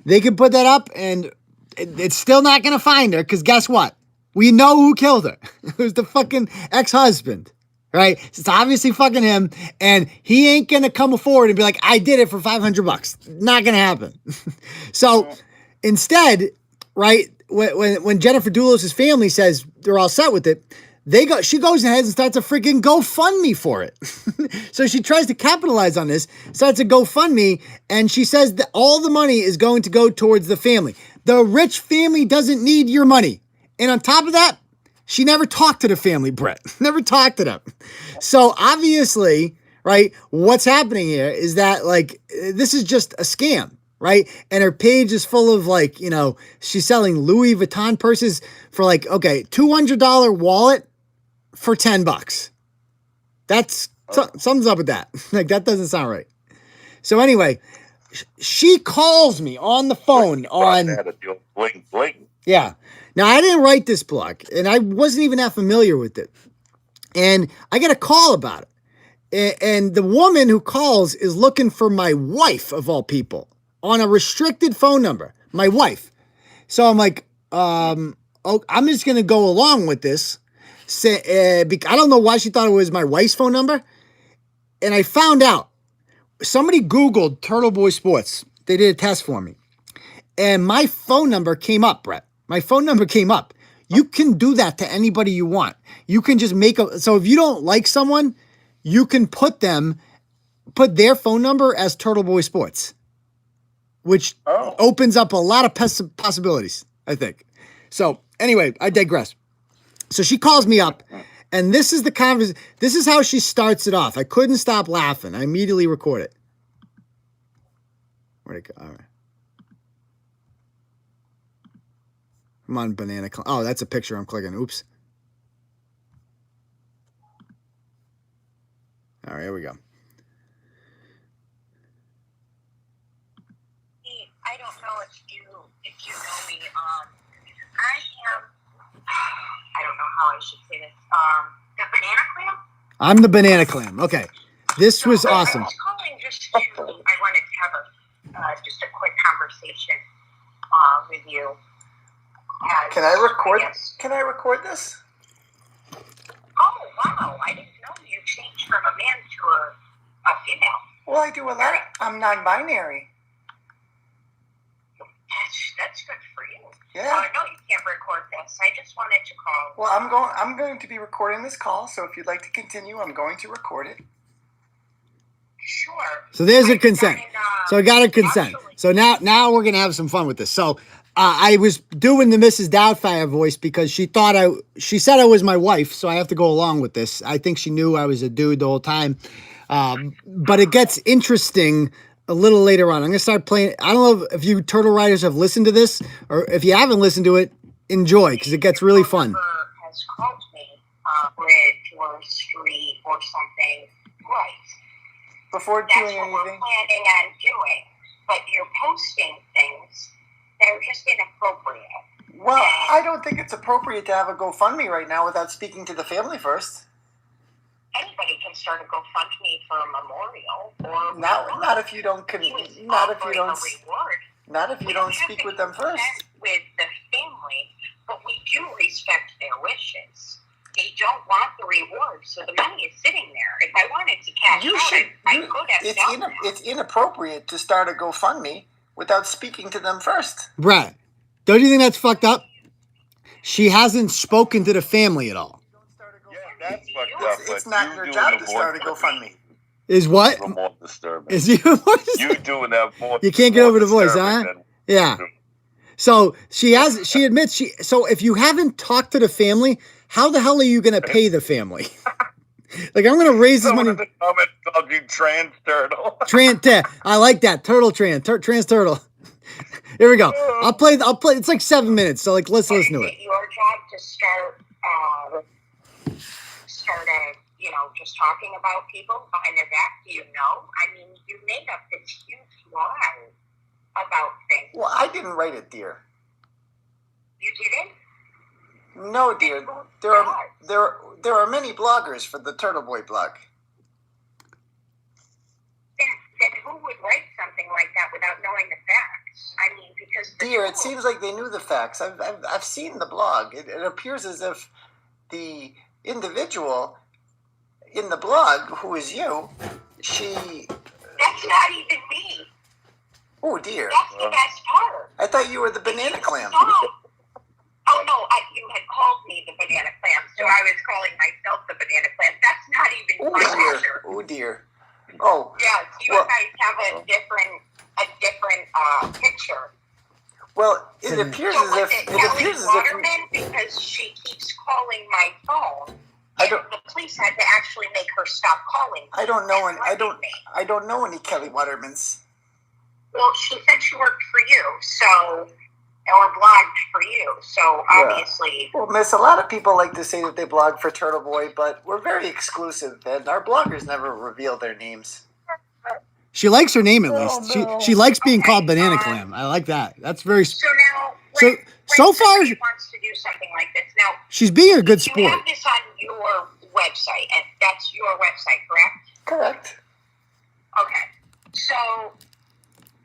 They can put that up, and it's still not going to find her, because guess what? We know who killed her. It was the fucking ex-husband. Right? It's obviously fucking him, and he ain't gonna come forward and be like, I did it for $500. Not gonna happen. So instead, right, when Jennifer Dulos' family says they're all set with it, she goes ahead and starts a freaking GoFundMe for it. So she tries to capitalize on this, starts a GoFundMe, and she says that all the money is going to go towards the family. The rich family doesn't need your money. And on top of that, She never talked to the family, Brett. Never talked to them. So obviously, right, what's happening here is that, like, this is just a scam, right? And her page is full of, like, you know, she's selling Louis Vuitton purses for, like, okay, $200 wallet for $10. That's something's up with that. Like, that doesn't sound right. So anyway, she calls me on the phone on. Bling, bling. Yeah. Now, I didn't write this blog, and I wasn't even that familiar with it. And I get a call about it. And the woman who calls is looking for my wife, of all people, on a restricted phone number. My wife. So I'm like, I'm just going to go along with this. I don't know why she thought it was my wife's phone number. And I found out. Somebody Googled Turtle Boy Sports. They did a test for me. And my phone number came up, Brett. My phone number came up. You can do that to anybody you want. You can just so if you don't like someone, you can put their phone number as Turtle Boy Sports, which opens up a lot of possibilities, I think. So anyway, I digress. So she calls me up, and this is the conversation. This is how she starts it off. I couldn't stop laughing. I immediately record it. Where'd it go? All right. I'm on Banana. Oh, that's a picture I'm clicking. Oops. All right, here we go. I don't know if you know me. I don't know how I should say this. The banana clam. I'm the banana clam. Okay, this was awesome. I was calling just to. I wanted to have just a quick conversation with you. Can I record? Can I record this? Oh wow! I didn't know you changed from a man to a female. Well, I do a lot. I'm non-binary. That's good for you. Yeah. No, you can't record this. I just wanted to call. Well, I'm going to be recording this call. So if you'd like to continue, I'm going to record it. Sure. So there's a consent. So I got a consent. So now we're gonna have some fun with this. So I was doing the Mrs. Doubtfire voice because she said I was my wife, so I have to go along with this. I think she knew I was a dude the whole time. But it gets interesting a little later on. I'm gonna start playing. I don't know if you Turtle Riders have listened to this, or if you haven't listened to it, enjoy, because it gets really fun. Has called me Bridge or Street or something, right? Before That's doing what anything. we're planning on doing. But you're posting things that are just inappropriate. Well, I don't think it's appropriate to have a GoFundMe right now without speaking to the family first. Anybody can start a GoFundMe for a memorial, or Not if you don't speak with them first. With the family, but we do respect their wishes. They don't want the reward, so the money is sitting there. If I wanted to cash I could have done that. It's inappropriate to start a GoFundMe without speaking to them first. Brett, don't you think that's fucked up? She hasn't spoken to the family at all. Yeah, that's fucked up. It's not your job to start a GoFundMe. Is what? More disturbing. Is you doing that more? You can't get over the voice, huh? Yeah. So she admits so if you haven't talked to the family, how the hell are you going to pay the family? Like, I'm going to raise this money. Someone in the comments called you Trans Turtle. I like that. Trans Turtle. Here we go. I'll play. It's like 7 minutes. So, like, let's listen to it. Your job to start just talking about people behind their back. Do you know? I mean, you made up this huge lie about things. Well, I didn't write it, dear. You didn't? No, dear. There are many bloggers for the Turtle Boy blog. Then who would write something like that without knowing the facts? I mean, because dear, it seems like they knew the facts. I've seen the blog. It appears as if the individual in the blog, who is you, she. That's not even me. Oh dear. That's the best part. I thought you were the banana clam. Oh no, you had called me the banana clam, so I was calling myself the banana clam. That's not even my picture. Oh dear. Oh. Yeah, you guys have a different picture. Well, it appears as if Waterman, because she keeps calling my phone. The police had to actually make her stop calling. I don't know any Kelly Watermans. Well, she said she worked for you, or blogged for you. So obviously, well, Miss, a lot of people like to say that they blog for Turtle Boy, but we're very exclusive, and our bloggers never reveal their names. She likes her name at least. No. She likes being called Banana Clam. I like that. That's very. So now, so far, she wants to do something like this. Now, she's being a good you sport. have this on your website, and that's your website, correct? Correct. Okay. So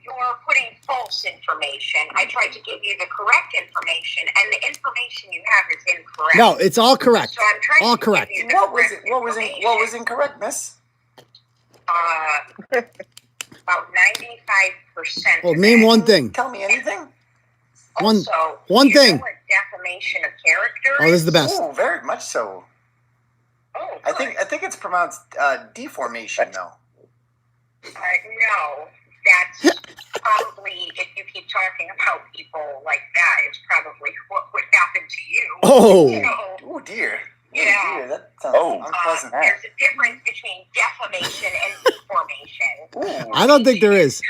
you're putting false information. I tried to give you the correct information, and the information you have is incorrect. No, it's all correct. So I'm trying all to correct. give you the What was incorrect, Miss? About 95%. Well, name one thing. Tell me anything. One do you thing. know what defamation of character Oh, this is the best. Oh, very much so. Oh, I think it's pronounced deformation, though. No, that's probably, if you keep talking about people like that, it's probably what would happen to you. Oh. You know? Oh, dear. Yeah. Oh, dear. That sounds unpleasant. There's a difference between defamation and deformation. Ooh. I don't think there is.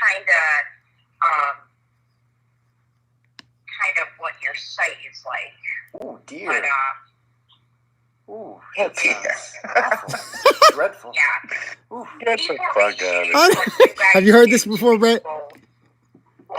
Kind of what your site is like. Oh, dear. But, ooh, that sounds awful. Dreadful. yeah. Ooh. Get the fuck out of here. Have you heard this before, Brett?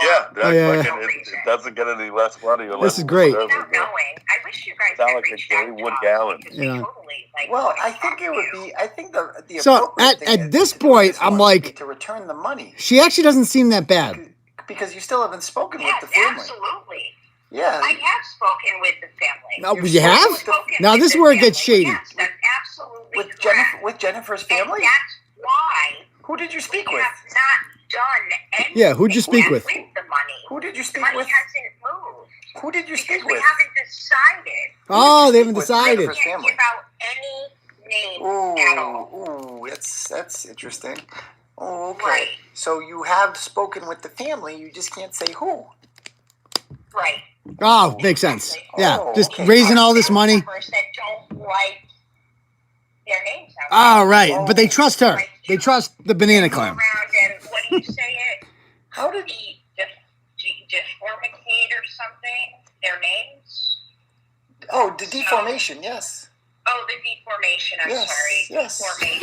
Yeah, yeah. It doesn't get any less money. Or This less is great. Without knowing, I wish you guys Sound had like a reached out Gary to Wood us, Gallen. because we Yeah. totally, like, Well, wanna I talk think it to would you. be. I think the So, appropriate thing at is this to do with point, this I'm one like- would be to return the money She actually doesn't seem that bad. because you still haven't spoken Yes, with the family. absolutely. Yeah. I have spoken with the family. No, You've you have? Spoken Now with this is the where it gets family. shady. Yes, that's absolutely With correct. Jennifer's And family. that's why Who did you speak we with? have not done anything Yeah, who'd you speak yet with? the money. Who did you The speak money with? hasn't moved. Who did you Because speak we with? haven't decided. Oh, they haven't With decided. Jennifer's I can't family. give out any names at all. Ooh, that's interesting. Oh, okay. Right. So you have spoken with the family, you just can't say who. Right. Oh, makes sense. Yeah, Oh, just okay. raising all this money. Members that don't like their names out Oh, right. But they trust her. They trust the Banana Go Clam. around and what do you say it? How did Deformicate or something? Their names? Oh, the deformation, yes. Oh, the deformation. I'm Yes, sorry. yes. Deformation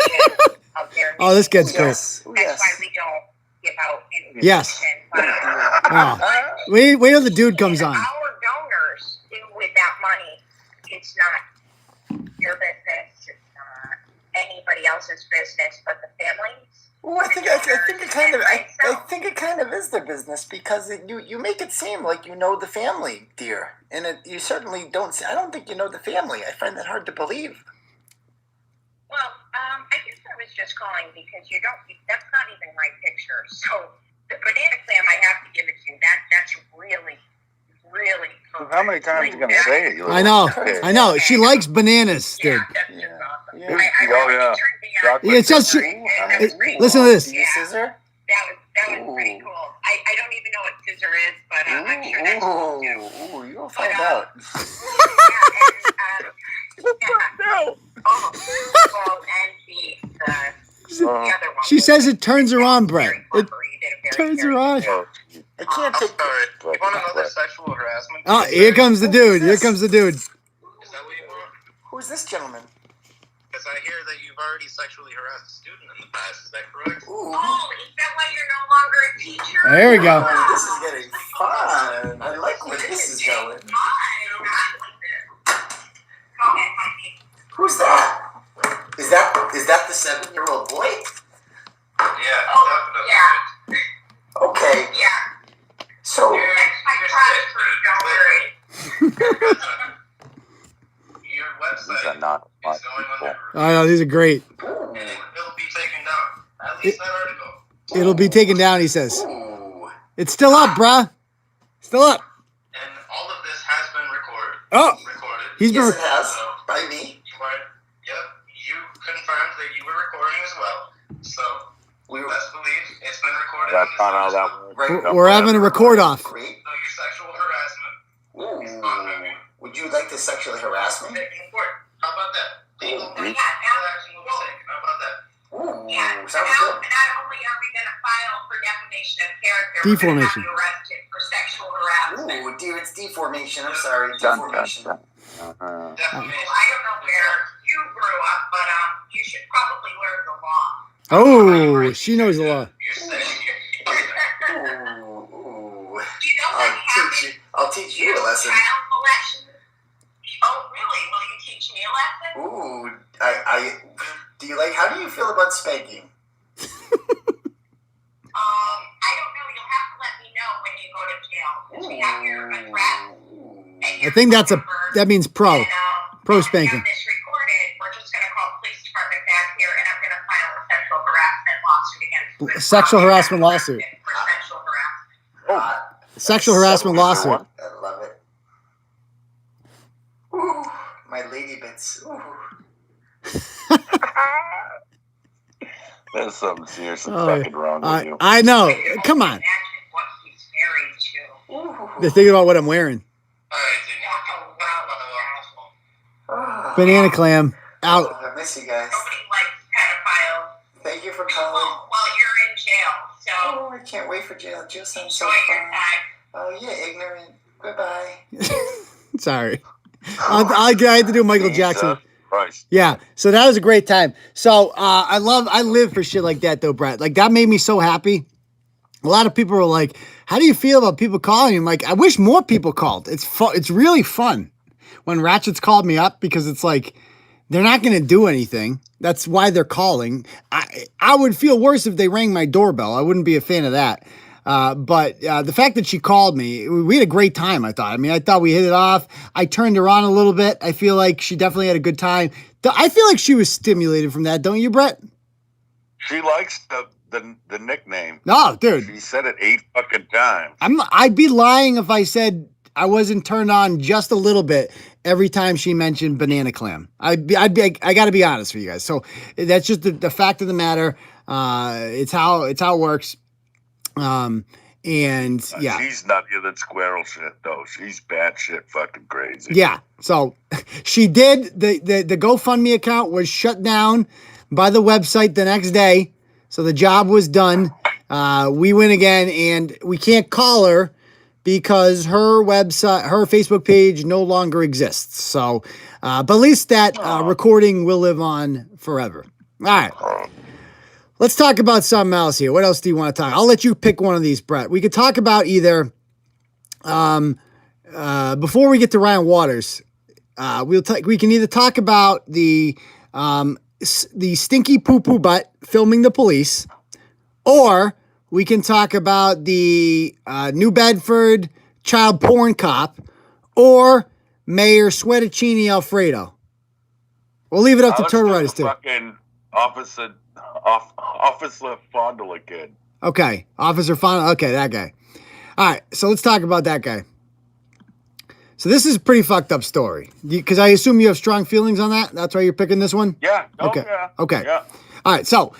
of their names. Oh, this gets great. Yes. Oh, That's yes. why we don't give out information. Yes. But, Oh. Wait till the dude comes on. Our donors do with that money. It's not your business. It's not anybody else's business, but the families. Well, I think it kind of is their business because you make it seem like you know the family, dear, and you certainly don't. I don't think you know the family. I find that hard to believe. Well, I guess I was just calling because you don't. That's not even my picture. So the banana clam, I have to give it to you. That's really, really. How many times are you going to say it? I know. She likes bananas, dude. Yeah, that's just awesome. Yeah. I Oh, really yeah. turned me on. Chocolate It's just she, listen to this. Do you scissor? That was pretty cool. I don't even know what scissor is, but I'm sure that's cool too. Ooh, you'll find out. No. Oh, well, and the other one. She says it turns her on, Brett. Very It clever. You did a very, turns her very on. Oh, I can't I'm take. sorry. You want to know the sexual harassment? Oh, here comes the dude. Here comes the dude. Is that what you want? Who's this gentleman? Because I hear that you've already sexually harassed a student in the past. Is that correct? Ooh. Oh, is that why you're no longer a teacher? There we go. Oh, this is getting fun. I like where this is going. Go ahead, Mikey. Who's that? Is that the 7-year-old boy? Yeah. Oh, yeah. Okay. Yeah. So You're, I promise you, don't worry. your these website are not is my going people. under I know, these are great. and it'll be taken down. At least that article. It'll be taken down, he says. ooh. It's still up, bruh. Still up. And all of this has been recorded. Oh, he's been. Yes, it has. By me. You confirmed that you were recording as well. So, We were best believe it's been recorded. That's on not how this that episode. works. We're having a record off. great. So your sexual harassment is on Ooh. review. Would you like to sexually harass me? How about that? Yeah, How about that? Ooh, yeah. sounds good. Not only are we going to file for defamation of character, Deformation. we're going to have you arrested for sexual harassment. Ooh, dear, it's deformation. I'm sorry, deformation. Defamation. Well, I don't know where you grew up, but you should probably learn the law. Oh, she knows the law. You're saying. Ooh. Do you know what happened? I'll teach you a lesson. Child molestation? Oh, really? Will you teach me a lesson? Ooh, do you like? How do you feel about spanking? I don't know. You'll have to let me know when you go to jail. Since we have your address. And your I think phone number, that means pro and, spanking. Have this recorded. We're just going to call the police department back here, and I'm going to file a sexual harassment lawsuit against you. Sexual harassment lawsuit. For sexual harassment. Sexual harassment lawsuit. I love it. Ooh, my lady bits. Ooh. There's something seriously fucking wrong with you. I know. Come on. Imagine what he's married to. Ooh. They're thinking about what I'm wearing. All right, Ah. Banana clam out. I miss you guys. Nobody likes pedophiles. Thank you for calling. While you're in jail. So Oh, I can't wait for jail. Jail sounds so enjoy your fun. time. Oh, yeah, ignorant. Goodbye. Sorry. I had to do Michael Jackson. Jesus Christ. Yeah. So that was a great time. So I live for shit like that though, Brett. Like that made me so happy. A lot of people were like, how do you feel about people calling you? I'm like, I wish more people called. It's fun. It's really fun when Ratchets called me up because it's like, they're not going to do anything. That's why they're calling. I would feel worse if they rang my doorbell. I wouldn't be a fan of that. But the fact that she called me, we had a great time, I thought. I mean, I thought we hit it off. I turned her on a little bit. I feel like she definitely had a good time. I feel like she was stimulated from that, don't you, Brett? She likes the nickname. No, dude. She said it 8 fucking times. I'd be lying if I said I wasn't turned on just a little bit every time she mentioned banana clam. I got to be honest with you guys. So that's just the fact of the matter. It's how it works. And yeah, She's nuttier than squirrel shit though. She's batshit fucking crazy. yeah. So she did the GoFundMe account was shut down by the website the next day. So the job was done. We win again, and we can't call her because her website, her Facebook page no longer exists. So, but at least that recording will live on forever. All right. Let's talk about something else here. What else do you want to talk? I'll let you pick one of these, Brett. We could talk about either, before we get to Ryan Waters, we can either talk about the stinky poo-poo butt filming the police, or we can talk about the New Bedford child porn cop, or Mayor Sweatticini Alfredo. We'll leave it up to Turtle Riders too. Fucking Officer Fondle again. Okay, Officer Fondle. Okay, that guy. All right, so let's talk about that guy. So this is a pretty fucked up story, because I assume you have strong feelings on that. That's why you're picking this one. Yeah. Okay. Yeah. Okay. Yeah. All right. So,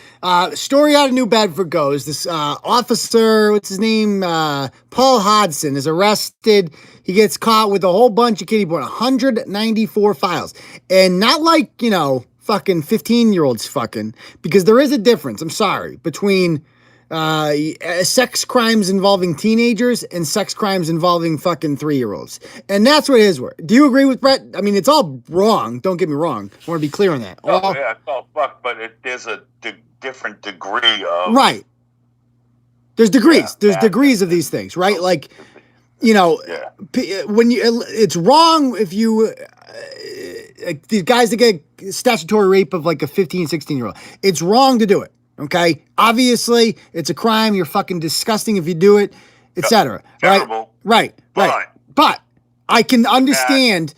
story out of New Bedford goes: this officer, what's his name? Paul Hodson is arrested. He gets caught with a whole bunch of kiddie porn, 194 files, and not like fucking 15-year-olds fucking, because there is a difference. I'm sorry, between sex crimes involving teenagers and sex crimes involving fucking 3-year-olds. And that's what his were. Do you agree with Brett? I mean, it's all wrong. Don't get me wrong. I want to be clear on that. Oh, yeah, it's all fucked, but there's a different degree of... Right. There's degrees. Yeah, There's degrees of these things, right? Like, when it's wrong if you... these guys that get statutory rape of like a 15, 16-year-old. It's wrong to do it. Okay, obviously it's a crime. You're fucking disgusting if you do it, etc. Terrible. Right. Fine. But I can understand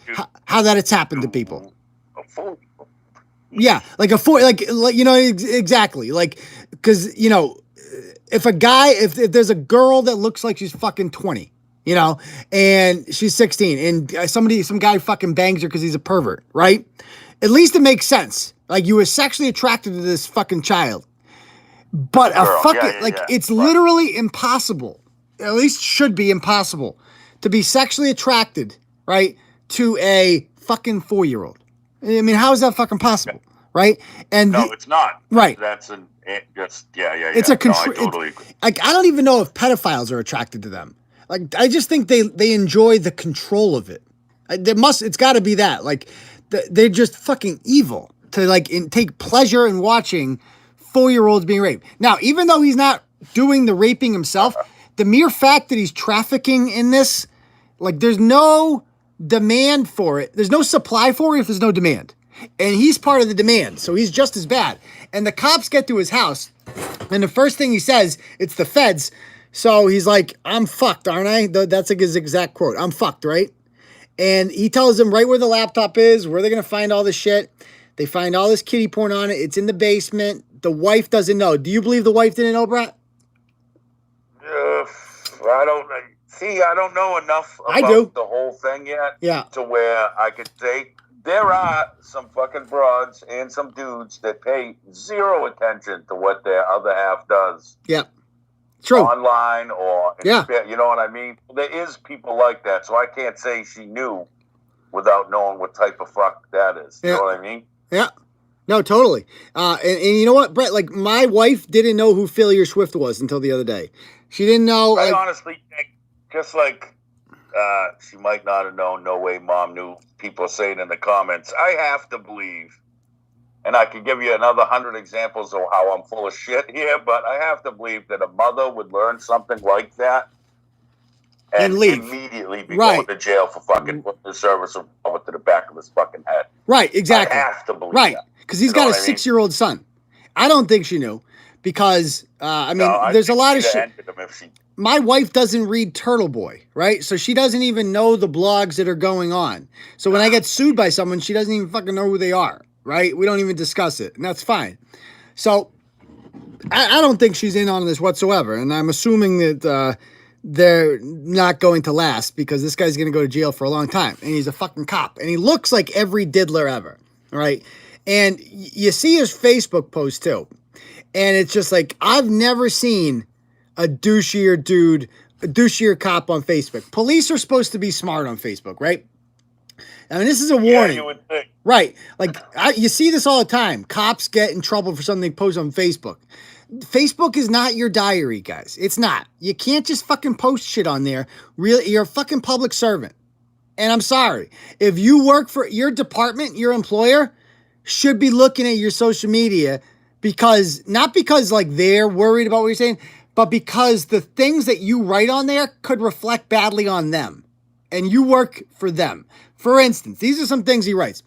how that it's happened to people. Yeah, like exactly. Like, because if there's a girl that looks like she's fucking 20, and she's 16, and some guy fucking bangs her because he's a pervert, right? At least it makes sense. Like, you were sexually attracted to this fucking child. But it's literally impossible, at least should be impossible, to be sexually attracted, right, to a fucking 4-year-old. I mean, how is that fucking possible? Right? And no, it's not. Right. That's It's a control. I totally agree. Like, I don't even know if pedophiles are attracted to them. Like, I just think they enjoy the control of it. It's got to be that. Like, they're just fucking evil to like take pleasure in watching 4-year-olds being raped. Now, even though he's not doing the raping himself, the mere fact that he's trafficking in this, like, there's no demand for it. There's no supply for it if there's no demand. And he's part of the demand, so he's just as bad. And the cops get to his house, and the first thing he says, it's the feds. So he's like, I'm fucked, aren't I? That's like his exact quote. I'm fucked, right? And he tells them right where the laptop is, where they're going to find all this shit. They find all this kiddie porn on it. It's in the basement. The wife doesn't know. Do you believe the wife didn't know, Brett? I don't know enough about the whole thing yet to where I could say there are some fucking broads and some dudes that pay zero attention to what their other half does. Yeah. True. Online or, you know what I mean? There is people like that, so I can't say she knew without knowing what type of fuck that is. You know what I mean? Yeah. No, totally. And you know what, Brett? Like, my wife didn't know who Failure Swift was until the other day. She didn't know. I honestly think, just like she might not have known, no way mom knew, people saying in the comments, I have to believe, and I could give you another 100 examples of how I'm full of shit here, but I have to believe that a mother would learn something like that and leave. Immediately be going to jail for fucking putting the service revolver to the back of his fucking head. Right, exactly. I have to believe that. Because he's got a 6-year-old son. I don't think she knew because, there's a lot of shit. My wife doesn't read Turtle Boy, right? So she doesn't even know the blogs that are going on. So when I get sued by someone, she doesn't even fucking know who they are, right? We don't even discuss it, and that's fine. So I don't think she's in on this whatsoever, and I'm assuming that they're not going to last because this guy's going to go to jail for a long time, and he's a fucking cop, and he looks like every diddler ever, right? And you see his Facebook post too, and it's just like, I've never seen a douchier cop on Facebook. Police are supposed to be smart on Facebook, right? I mean, this is a warning. You would think. Right. Like, you see this all the time. Cops get in trouble for something they post on Facebook. Facebook is not your diary, guys. It's not. You can't just fucking post shit on there. Really, you're a fucking public servant. And I'm sorry. If you work for your department, your employer should be looking at your social media not because like they're worried about what you're saying, but because the things that you write on there could reflect badly on them. And you work for them. For instance, these are some things he writes.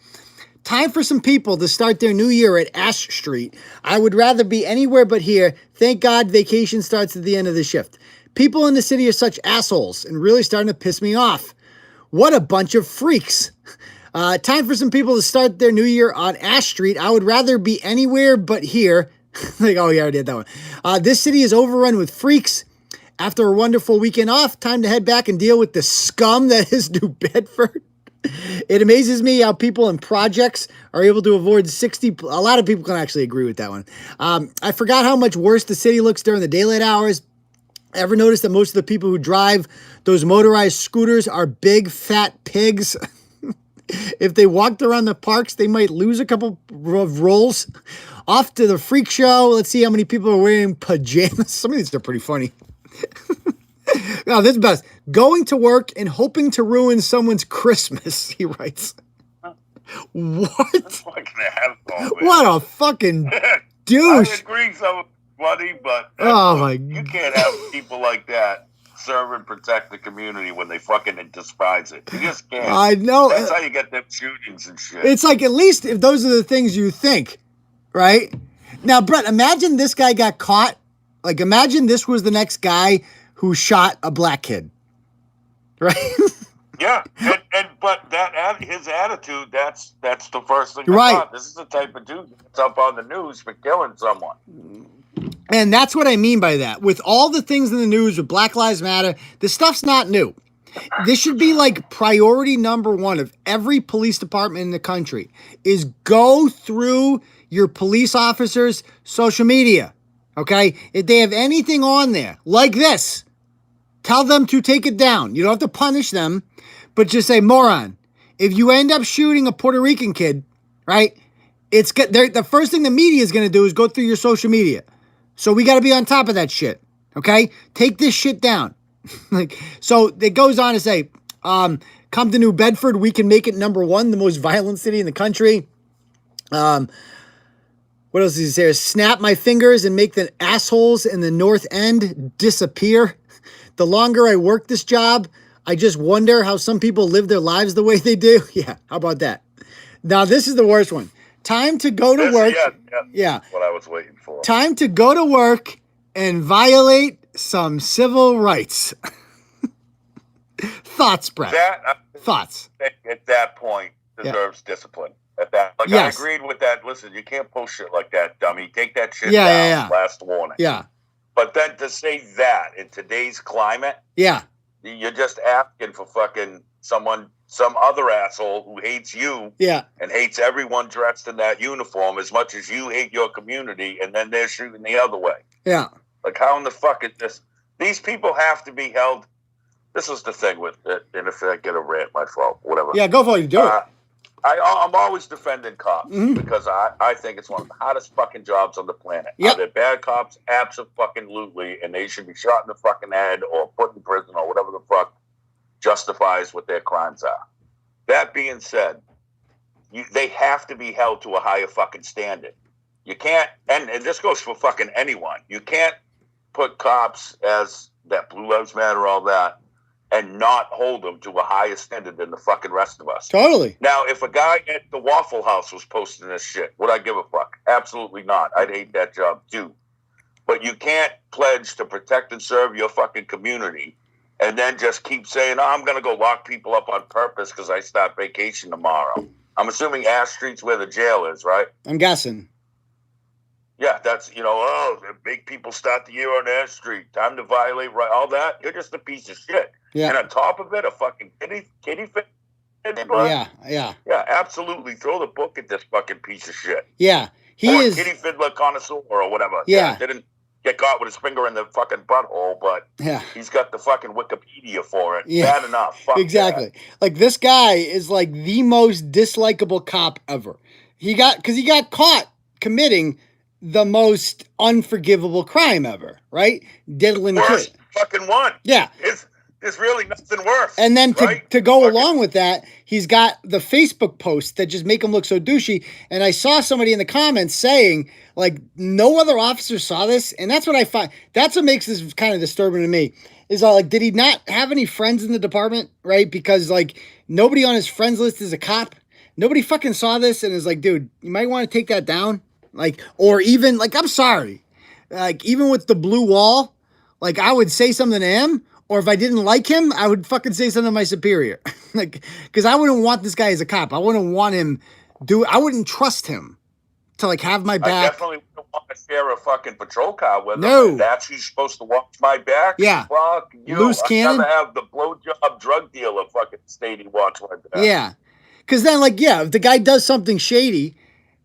Time for some people to start their new year at Ash Street. I would rather be anywhere but here. Thank God vacation starts at the end of the shift. People in the city are such assholes and really starting to piss me off. What a bunch of freaks. Time for some people to start their new year on Ash Street. I would rather be anywhere but here. Like, oh, yeah, I already did that one. This city is overrun with freaks. After a wonderful weekend off, time to head back and deal with the scum that is New Bedford. It amazes me how people in projects are able to avoid 60. A lot of people can actually agree with that one. I forgot how much worse the city looks during the daylight hours. Ever notice that most of the people who drive those motorized scooters are big, fat pigs? If they walked around the parks, they might lose a couple of rolls. Off to the freak show. Let's see how many people are wearing pajamas. Some of these are pretty funny. No, this is best. Going to work and hoping to ruin someone's Christmas, he writes. What? What a fucking douche. I agree, some funny, but you can't have people like that serve and protect the community when they fucking despise it. You just can't. I know. That's how you get them shootings and shit. It's like, at least if those are the things you think, right? Now, Brett, imagine this guy got caught. Like, imagine this was the next guy who shot a black kid, right? Yeah, but his attitude, that's the first thing. Right. I thought. This is the type of dude that's up on the news for killing someone. And that's what I mean by that. With all the things in the news with Black Lives Matter, this stuff's not new. This should be like priority number one of every police department in the country is go through your police officers' social media. Okay? If they have anything on there like this, tell them to take it down. You don't have to punish them, but just say, moron, if you end up shooting a Puerto Rican kid, right? The first thing the media is going to do is go through your social media. So we got to be on top of that shit. Okay? Take this shit down. So it goes on to say, come to New Bedford, we can make it #1, the most violent city in the country. What else does he say? Snap my fingers and make the assholes in the North End disappear. The longer I work this job, I just wonder how some people live their lives the way they do. Yeah, how about that? Now, this is the worst one. Time to go to work. Yeah. What I was waiting for. Time to go to work and violate some civil rights. Thoughts, Brett? Thoughts? At that point, deserves discipline. At that, yes. I agreed with that. Listen, you can't post shit like that, dummy. Take that shit down. Yeah. Last warning. Yeah. But then to say that in today's climate, yeah, you're just asking for fucking some other asshole who hates you, and hates everyone dressed in that uniform as much as you hate your community, and then they're shooting the other way. Yeah. Like, how in the fuck is this? These people have to be held. This is the thing with it, and if I get a rant, my fault, whatever. Yeah, go for it. Do it. I'm always defending cops because I think it's one of the hottest fucking jobs on the planet. Yep. Are they bad cops? Absolutely, and they should be shot in the fucking head or put in prison or whatever the fuck justifies what their crimes are. That being said, they have to be held to a higher fucking standard. You can't, and this goes for fucking anyone. You can't put cops as that Blue Lives Matter, all that, and not hold them to a higher standard than the fucking rest of us. Totally. Now, if a guy at the Waffle House was posting this shit, would I give a fuck? Absolutely not. I'd hate that job too. But you can't pledge to protect and serve your fucking community and then just keep saying, oh, I'm going to go lock people up on purpose because I start vacation tomorrow. I'm assuming Ash Street's where the jail is, right? I'm guessing. Yeah, that's, make people start the year on Ash Street. Time to violate, right? All that. You're just a piece of shit. Yeah. And on top of it, a fucking kitty fit. Yeah. Yeah, absolutely. Throw the book at this fucking piece of shit. Yeah. Or kitty fiddler connoisseur or whatever. Yeah. Didn't get caught with his finger in the fucking butthole, but he's got the fucking Wikipedia for it. Yeah. Bad enough. Fuck exactly. That. Like, this guy is like the most dislikable cop ever. Because he got caught committing the most unforgivable crime ever, right? Diddling Worst kid. fucking one. Yeah. It's really nothing worse. And then right? to go along with that, he's got the Facebook posts that just make him look so douchey. And I saw somebody in the comments saying, like, no other officer saw this. And that's what I find. That's what makes this kind of disturbing to me. Is like, did he not have any friends in the department, right? Because, like, nobody on his friends list is a cop. Nobody fucking saw this and is like, dude, you might want to take that down. Like, or even, like, I'm sorry. Like, even with the blue wall, like, I would say something to him. Or if I didn't like him, I would fucking say something to my superior. Like, because I wouldn't want this guy as a cop. I wouldn't want him I wouldn't trust him to, like, have my back. I definitely wouldn't want to share a fucking patrol car with him. No. That's who's supposed to watch my back. Yeah. Fuck you. Loose cannon. I'd rather have the blowjob drug dealer fucking stay watch my back. Yeah. Because then, like, if the guy does something shady,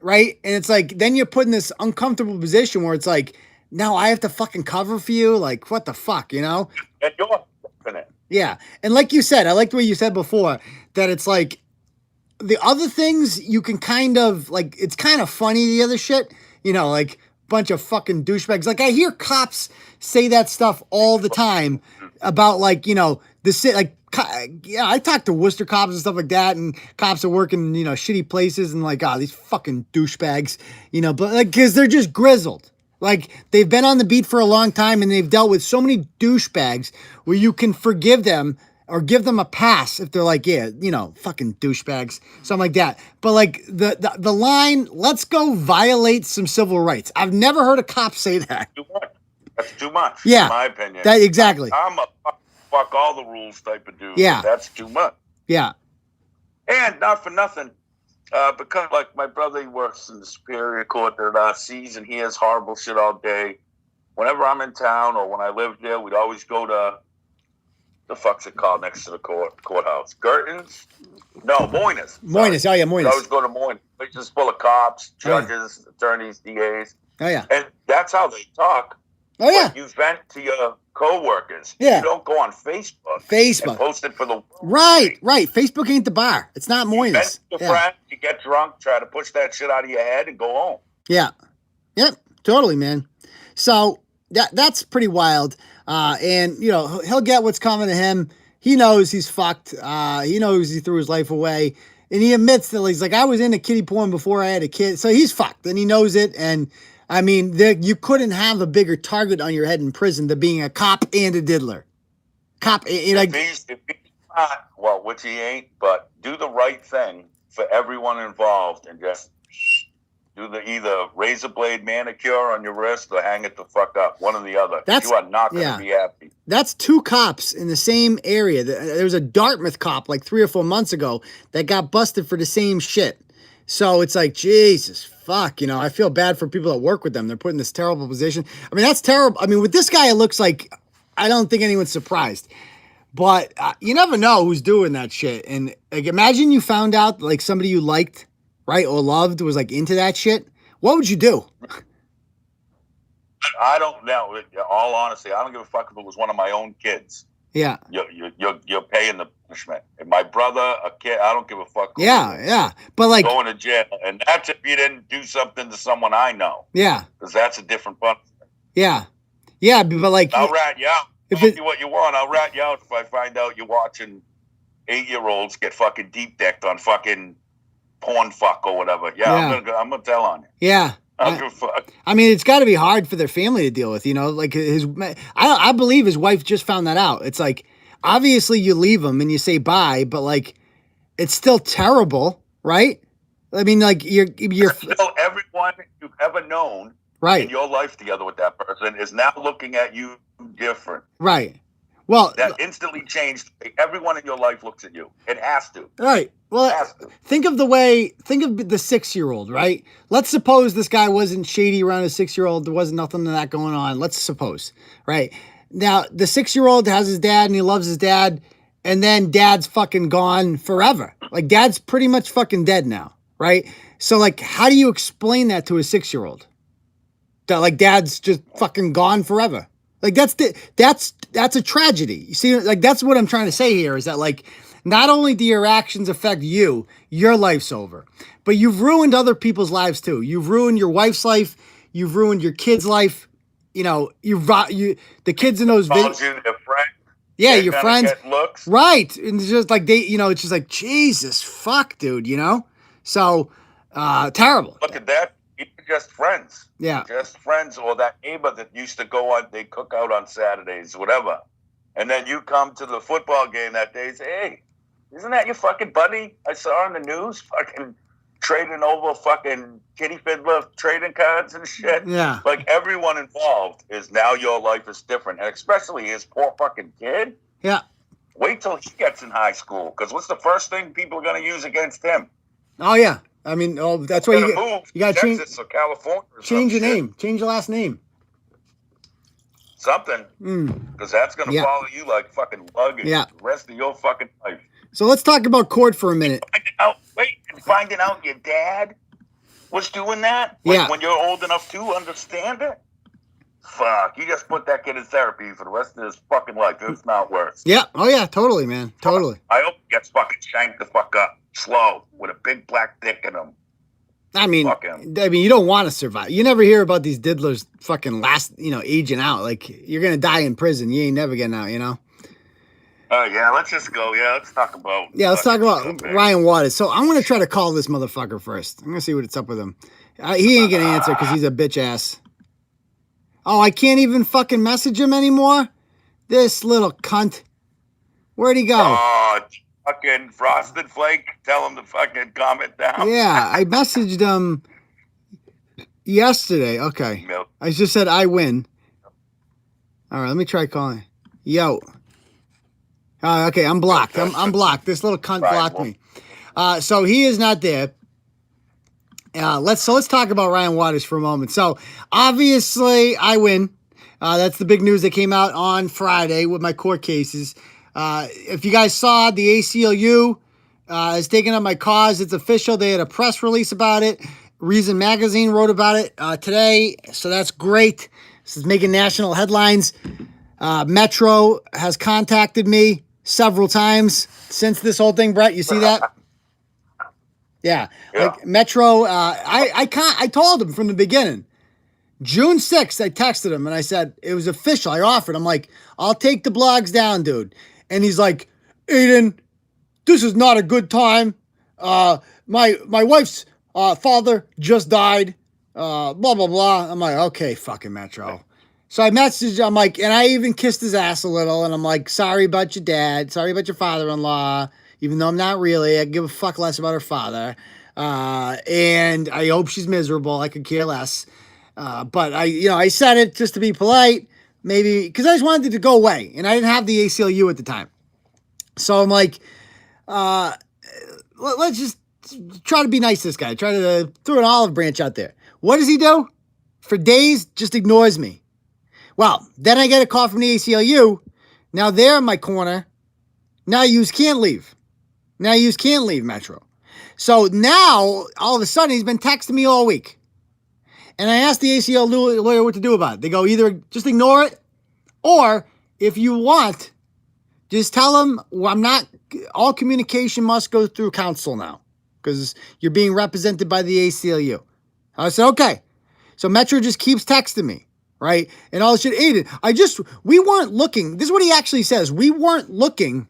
right? And it's like, then you're put in this uncomfortable position where it's like, now I have to fucking cover for you? Like, what the fuck, you know? And you're in it. Yeah. And like you said, I liked what you said before, that it's like, the other things you can kind of, like, it's kind of funny, the other shit, like, bunch of fucking douchebags. Like, I hear cops say that stuff all the time about, like, I talk to Worcester cops and stuff like that, and cops are working, shitty places, and like, these fucking douchebags, but like, because they're just grizzled. Like, they've been on the beat for a long time, and they've dealt with so many douchebags where you can forgive them or give them a pass if they're like, fucking douchebags, something like that. But like, the line, let's go violate some civil rights. I've never heard a cop say that. That's too much, yeah, in my opinion. Exactly. I'm a fuck all the rules type of dude. Yeah. That's too much. Yeah. And not for nothing, because, like, my brother, he works in the Superior Court that sees and hears horrible shit all day. Whenever I'm in town or when I lived there, we'd always go to, the fuck's it called next to the courthouse? Gertons? No, Moyni's. Moyni's, oh yeah, Moyni's. We'd always go to Moyni's. Places full of cops, judges, attorneys, DAs. Oh yeah. And that's how they talk. Oh yeah. But you vent to your coworkers. Yeah. You don't go on Facebook. And post it for the world. Right. Facebook ain't the bar. It's not Moyni's. You vent to your friend, you get drunk, try to push that shit out of your head and go home. Yeah. Yep. Totally, man. So that's pretty wild. And you know, he'll get what's coming to him. He knows he's fucked. He knows he threw his life away. And he admits that he's like, I was into kiddie porn before I had a kid. So he's fucked and he knows it. And I mean, you couldn't have a bigger target on your head in prison than being a cop and a diddler. If he's not, well, which he ain't, but do the right thing for everyone involved and just do the either razor blade manicure on your wrist or hang it the fuck up. One or the other. You are not going to be happy. That's 2 cops in the same area. There was a Dartmouth cop like 3 or 4 months ago that got busted for the same shit. So it's like, Jesus, fuck, you know, I feel bad for people that work with them. They're put in this terrible position. I mean, that's terrible. I mean, with this guy, it looks like, I don't think anyone's surprised. But you never know who's doing that shit. And like, imagine you found out like somebody you liked, right, or loved was like into that shit. What would you do? I don't know. All honesty, I don't give a fuck if it was one of my own kids. Yeah. You're paying the punishment. If my brother, a kid, I don't give a fuck. Yeah. But like going to jail, and that's if you didn't do something to someone I know. Yeah. Because that's a different punishment. Yeah, but like I'll rat you out. If you what you want, I'll rat you out if I find out you're watching 8-year-olds get fucking deep decked on fucking porn fuck or whatever. Yeah. I'm gonna tell on you. Yeah. I don't give a fuck. I mean, it's got to be hard for their family to deal with, you know, like I believe his wife just found that out. It's like, obviously you leave him and you say bye, but like, it's still terrible, right? I mean, like you're still everyone you've ever known in your life together with that person is now looking at you different. Right. Well, that instantly changed. Everyone in your life looks at you. It has to. Right. Well, think of the 6-year-old, right? Let's suppose this guy wasn't shady around a 6-year-old. There wasn't nothing of that going on. Let's suppose, right? Now, the 6-year-old has his dad and he loves his dad. And then dad's fucking gone forever. Like dad's pretty much fucking dead now, right? So like, how do you explain that to a 6-year-old? That like dad's just fucking gone forever. Like that's a tragedy. You see, like that's what I'm trying to say here is that like not only do your actions affect you, your life's over, but you've ruined other people's lives too. You've ruined your wife's life. You've ruined your kid's life. You know, the kids in those videos. Yeah, your friends. Looks. Right. And it's just like it's just like, Jesus, fuck, dude, you know? So terrible. Look at that. Even just friends. Yeah. Just friends or that neighbor that used to go on, they cook out on Saturdays, whatever. And then you come to the football game that day and say, hey, isn't that your fucking buddy I saw on the news? Fucking trading over fucking kitty fiddler trading cards and shit. Yeah. Like everyone involved is now your life is different. And especially his poor fucking kid. Yeah. Wait till he gets in high school. Because what's the first thing people are going to use against him? Oh, yeah. I mean, that's why you got to change. Texas or California. Or change your name. Change your last name. Something. Because that's going to follow you like fucking luggage the rest of your fucking life. So let's talk about court for a minute. Finding out your dad was doing that? When you're old enough to understand it? Fuck, you just put that kid in therapy for the rest of his fucking life, if not worse. Yeah. Oh, yeah. Totally, man. Totally. I hope he gets fucking shanked the fuck up. Slow, with a big black dick in him. I mean, you don't want to survive. You never hear about these diddlers fucking aging out. Like, you're going to die in prison. You ain't never getting out, you know? Let's just go. Let's talk about... let's talk about Ryan Waters. So I'm going to try to call this motherfucker first. I'm going to see what's up with him. He ain't going to answer because he's a bitch ass. Oh, I can't even fucking message him anymore? This little cunt. Where'd he go? Oh, fucking Frosted Flake. Tell him to fucking calm it down. Yeah, I messaged him yesterday. Okay. I just said I win. All right, let me try calling. Yo. Okay, I'm blocked. I'm blocked. This little cunt blocked me. So he is not there. Let's talk about Ryan Waters for a moment. So obviously I win. That's the big news that came out on Friday with my court cases. If you guys saw, the ACLU has taken up my cause. It's official. They had a press release about it. Reason Magazine wrote about it today. So that's great. This is making national headlines. Metro has contacted me several times since this whole thing, Brett. You see that? Yeah. Like Metro, I told him from the beginning. June 6th, I texted him and I said, it was official. I offered. I'm like, I'll take the blogs down, dude. And he's like, Aiden, this is not a good time. My wife's father just died. Blah, blah, blah. I'm like, okay, fucking Metro. So I messaged, I'm like, and I even kissed his ass a little. And I'm like, sorry about your dad. Sorry about your father-in-law. Even though I'm not really. I give a fuck less about her father. And I hope she's miserable. I could care less. But I said it just to be polite. Maybe, because I just wanted it to go away. And I didn't have the ACLU at the time. So I'm like, let's just try to be nice to this guy. Try to throw an olive branch out there. What does he do? For days, just ignores me. Well, then I get a call from the ACLU. Now they're in my corner. Now you can't leave. Metro. So now, all of a sudden, he's been texting me all week. And I asked the ACLU lawyer what to do about it. They go, either just ignore it, or if you want, just tell him, all communication must go through counsel now, because you're being represented by the ACLU. I said, okay. So Metro just keeps texting me, right? And all this shit. Aiden, we weren't looking. This is what he actually says. We weren't looking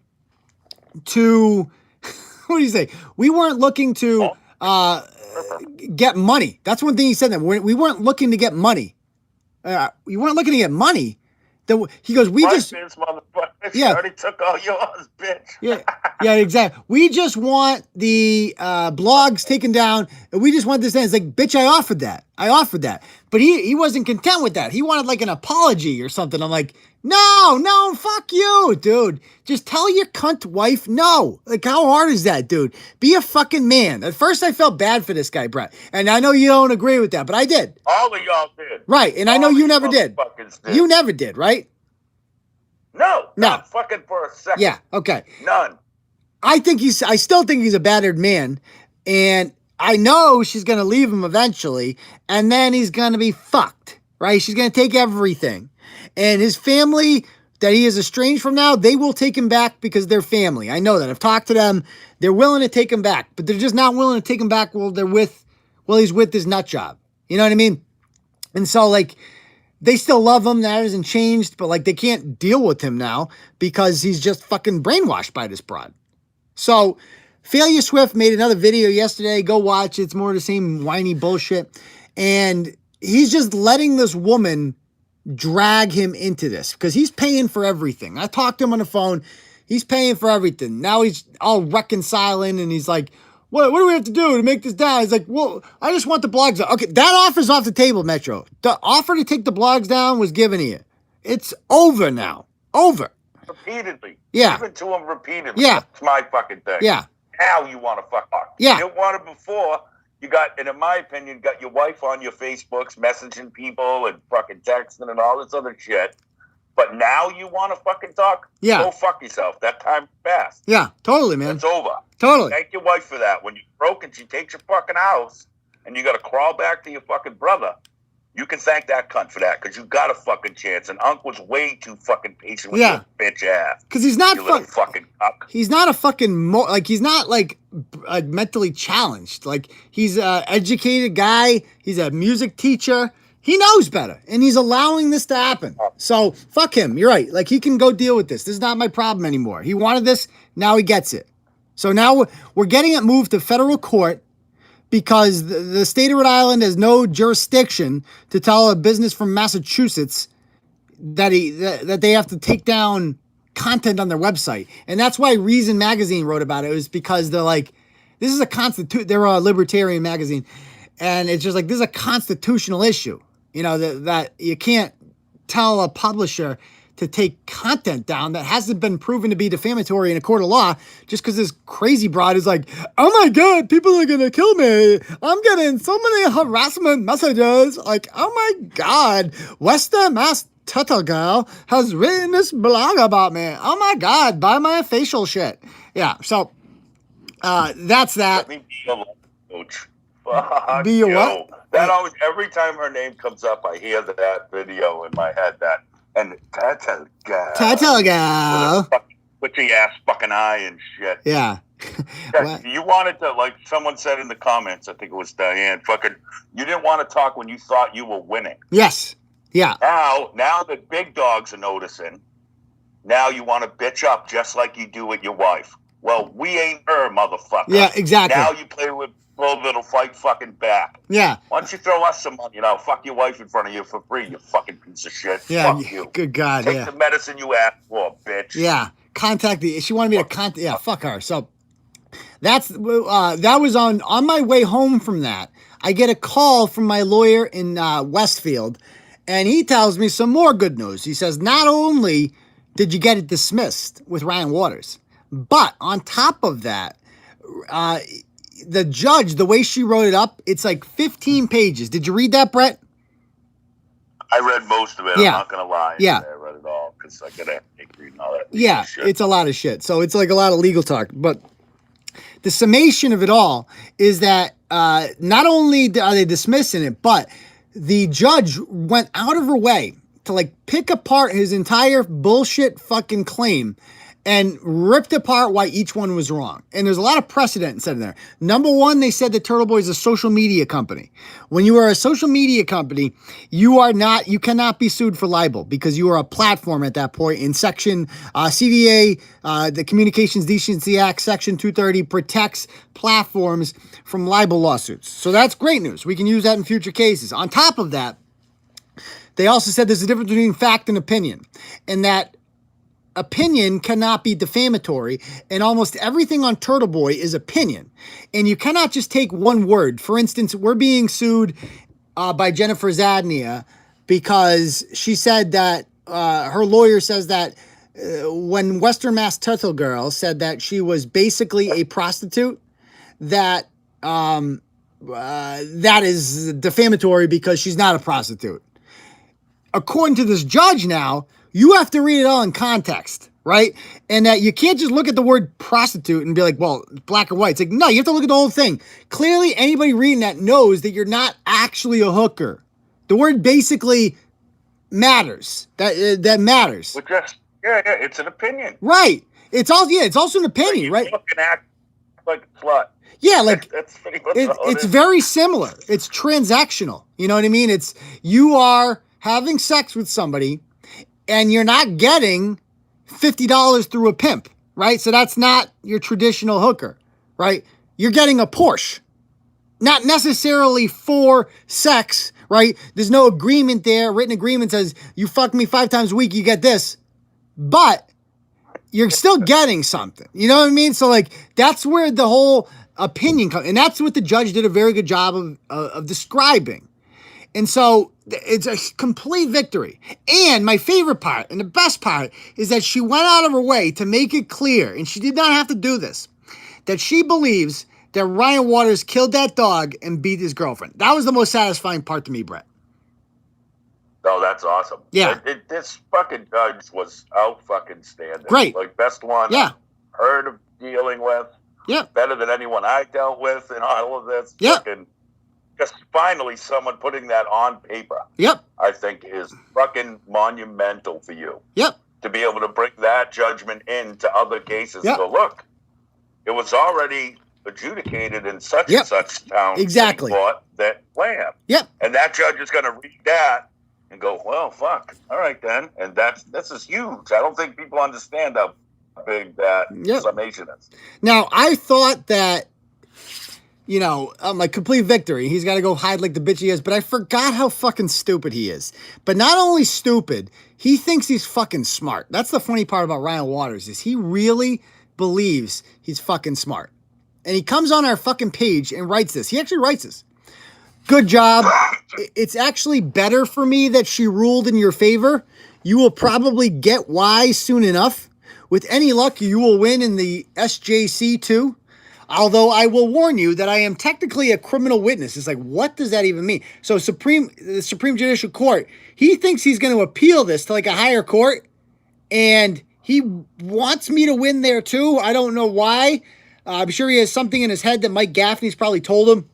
to, what do you say? We weren't looking to get money. That's one thing he said. That we weren't looking to get money. You weren't looking to get money. He goes, yeah, already took all yours, bitch. yeah, exactly. We just want the blogs taken down, and we just want this. It's like, bitch, I offered that. But he wasn't content with that. He wanted like an apology or something. I'm like, no, fuck you, dude. Just tell your cunt wife no. Like, how hard is that, dude? Be a fucking man. At first, I felt bad for this guy, Brett. And I know you don't agree with that, but I did. All of y'all did. Right, and I know you never did. You never did, right? No, not fucking for a second. Yeah, okay. None. I still think he's a battered man, and I know she's going to leave him eventually, and then he's going to be fucked, right? She's going to take everything. And his family that he is estranged from now, they will take him back because they're family. I know that. I've talked to them. They're willing to take him back, but they're just not willing to take him back while he's with his nut job. You know what I mean? And so, like, they still love him. That hasn't changed, but like, they can't deal with him now because he's just fucking brainwashed by this broad. So Failure Swift made another video yesterday. Go watch it. It's more of the same whiny bullshit. And he's just letting this woman drag him into this because he's paying for everything. I talked to him on the phone. He's paying for everything. Now he's all reconciling and he's like, what do we have to do to make this down? He's like, well, I just want the blogs down. Okay, that offer's off the table, Metro. The offer to take the blogs down was given to you. It's over now. Over. Repeatedly. Yeah. Given to him repeatedly. Yeah. That's my fucking thing. Yeah. Now you want to fuck off. Yeah. You didn't want it before. You got, and in my opinion, got your wife on your Facebooks messaging people and fucking texting and all this other shit. But now you want to fucking talk? Yeah. Go fuck yourself. That time passed. Yeah, totally, man. It's over. Totally. Thank your wife for that. When you're broke and she takes your fucking house and you got to crawl back to your fucking brother, you can thank that cunt for that because you got a fucking chance. And Unc was way too fucking patient with your bitch ass. Because he's not fucking cuck. He's not a fucking he's not like mentally challenged. Like, he's a educated guy. He's a music teacher. He knows better, and he's allowing this to happen. So fuck him. You're right. Like, he can go deal with this. This is not my problem anymore. He wanted this. Now he gets it. So now we're getting it moved to federal court because the state of Rhode Island has no jurisdiction to tell a business from Massachusetts that they have to take down content on their website. And that's why Reason Magazine wrote about it. It was because they're like, this is they're a libertarian magazine. And it's just like, this is a constitutional issue. You know, that you can't tell a publisher to take content down that hasn't been proven to be defamatory in a court of law just because this crazy broad is like, oh my God, people are going to kill me. I'm getting so many harassment messages. Like, oh my God, Western Mass Tuttle Girl has written this blog about me. Oh my God, buy my facial shit. Yeah, so that's that. Let me be a life coach. Fuck Be a you. what? That always, every time her name comes up, I hear that video in my head. That and Tata guy. Tata gal. Twitchy ass fucking eye and shit. Yeah. Yeah, you wanted to, like someone said in the comments, I think it was Diane, fucking, you didn't want to talk when you thought you were winning. Yes. Yeah. Now that big dogs are noticing, now you want to bitch up just like you do with your wife. Well, we ain't her, motherfucker. Yeah, exactly. Now you play with people that'll fight fucking back. Yeah. Why don't you throw us some money? Fuck your wife in front of you for free, you fucking piece of shit. Yeah. Fuck you. Good God. Take the medicine you asked for, bitch. Yeah. She wanted me to contact. Yeah. Fuck her. So that was on my way home from that. I get a call from my lawyer in Westfield, and he tells me some more good news. He says, not only did you get it dismissed with Ryan Waters, but on top of that, the judge, the way she wrote it up, it's like 15 pages. Did you read that, Brett? I read most of it. Yeah. I'm not going to lie. Yeah. I read it all because I got to read all that. Yeah, shit. it's a lot of shit. So it's like a lot of legal talk. But the summation of it all is that not only are they dismissing it, but the judge went out of her way to like pick apart his entire bullshit fucking claim and ripped apart why each one was wrong. And there's a lot of precedent said in there. Number one, they said that Turtle Boy is a social media company. When you are a social media company, you cannot be sued for libel because you are a platform at that point. In section CDA, the Communications Decency Act, section 230 protects platforms from libel lawsuits. So that's great news. We can use that in future cases. On top of that, they also said there's a difference between fact and opinion, and that opinion cannot be defamatory, and almost everything on Turtle Boy is opinion. And you cannot just take one word. For instance, we're being sued by Jennifer Zadnia because she said that her lawyer says that when Western Mass Turtle Girl said that she was basically a prostitute, that that is defamatory because she's not a prostitute. According to this judge now, you have to read it all in context, right? And that you can't just look at the word prostitute and be like, well, black and white. It's like, no, you have to look at the whole thing. Clearly, anybody reading that knows that you're not actually a hooker. The word basically matters. That matters. Which is, yeah, it's an opinion. Right. It's also an opinion, right? You can act like a slut. Yeah, like that's pretty much all it's it is. very similar. It's transactional. You know what I mean? It's you are having sex with somebody and you're not getting $50 through a pimp, right? So that's not your traditional hooker, right? You're getting a Porsche, not necessarily for sex, right? There's no agreement there. Written agreement says you fuck me 5 times a week, you get this, but you're still getting something. You know what I mean? So like that's where the whole opinion comes, and that's what the judge did a very good job of describing. And so it's a complete victory. And my favorite part and the best part is that she went out of her way to make it clear, and she did not have to do this, that she believes that Ryan Waters killed that dog and beat his girlfriend. That was the most satisfying part to me, Brett. Oh, that's awesome. Yeah. This fucking judge was out fucking standing. Great. Like, best one Yeah. I've heard of dealing with. Yeah. Better than anyone I dealt with and all of this. Yeah. Fucking, just finally someone putting that on paper, Yep. I think is fucking monumental for you. Yep. To be able to bring that judgment into other cases Yep. and go, look, it was already adjudicated in such Yep. and such town. Exactly. Court that wham. Yep. And that judge is going to read that and go, well, fuck. All right, then. And this is huge. I don't think people understand how big that Yep. summation is. Now, I thought that, you know, like complete victory. He's got to go hide like the bitch he is, but I forgot how fucking stupid he is. But not only stupid, he thinks he's fucking smart. That's the funny part about Ryan Waters is he really believes he's fucking smart. And he comes on our fucking page and writes this. He actually writes this. Good job. It's actually better for me that she ruled in your favor. You will probably get why soon enough. With any luck, you will win in the SJC too. Although I will warn you that I am technically a criminal witness. It's like, what does that even mean? So the Supreme Judicial Court, he thinks he's going to appeal this to like a higher court. And he wants me to win there too. I don't know why. I'm sure he has something in his head that Mike Gaffney's probably told him.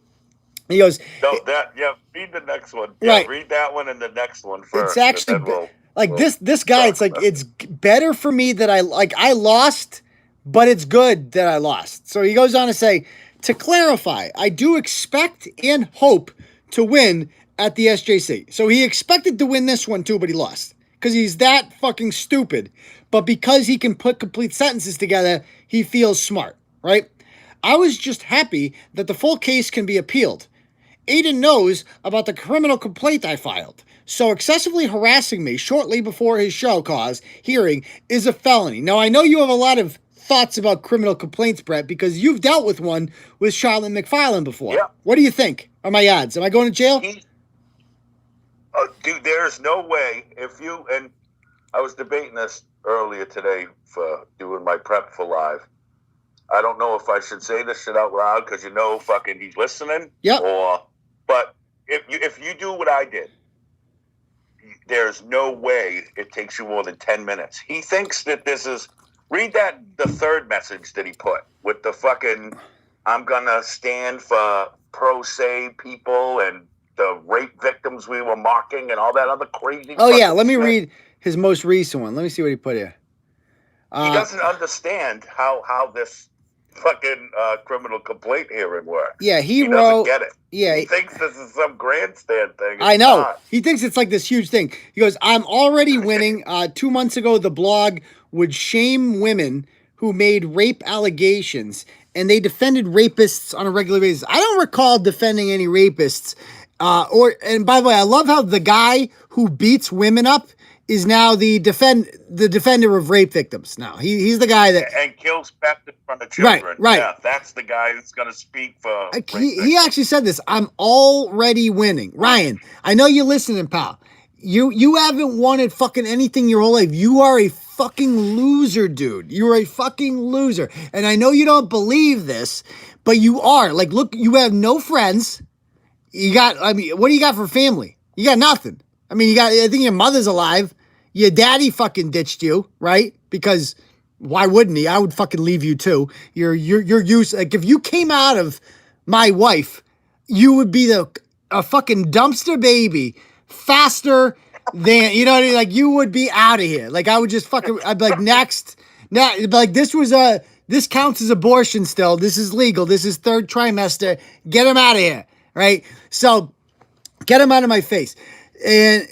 He goes, read the next one. Right. Yeah, read that one and the next one first. It's actually and then this guy. It's like it's better for me that I lost, but it's good that I lost. So he goes on to say, to clarify, I do expect and hope to win at the SJC. So he expected to win this one too, but he lost because he's that fucking stupid. But because he can put complete sentences together, he feels smart, right? I was just happy that the full case can be appealed. Aiden knows about the criminal complaint I filed, so excessively harassing me shortly before his show cause hearing is a felony. Now, I know you have a lot of thoughts about criminal complaints, Brett, because you've dealt with one with Charlotte McFarland before. Yeah. What do you think? Are my odds? Am I going to jail? Dude, there's no way and I was debating this earlier today for doing my prep for live. I don't know if I should say this shit out loud because fucking he's listening. Yep. But if you do what I did, there's no way it takes you more than 10 minutes. He thinks that this is... Read the third message that he put with the fucking, I'm going to stand for pro se people and the rape victims we were mocking and all that other crazy... Oh, yeah. Let me read his most recent one. Let me see what he put here. He doesn't understand how this fucking criminal complaint hearing works. Yeah, he wrote... doesn't get it. Yeah, he thinks this is some grandstand thing. I know. He thinks it's like this huge thing. He goes, I'm already winning. 2 months ago, the blog would shame women who made rape allegations, and they defended rapists on a regular basis. I don't recall defending any rapists. And by the way, I love how the guy who beats women up is now the defender of rape victims. Now he's the guy that and kills pets in front of children. Right. Yeah, that's the guy that's going to speak for. He actually said this. I'm already winning, Ryan. I know you're listening, pal. You haven't wanted fucking anything your whole life. You are a fucking loser, dude. You are a fucking loser. And I know you don't believe this, but you are. Like, look, you have no friends. What do you got for family? You got nothing. I think your mother's alive. Your daddy fucking ditched you, right? Because why wouldn't he? I would fucking leave you too. You're used, like, if you came out of my wife, you would be a fucking dumpster baby faster than, you know what I mean? Like, you would be out of here. Like, I would just fucking, I'd be like, next. Now, like, this counts as abortion still. This is legal. This is third trimester. Get him out of here, right? So, get him out of my face. And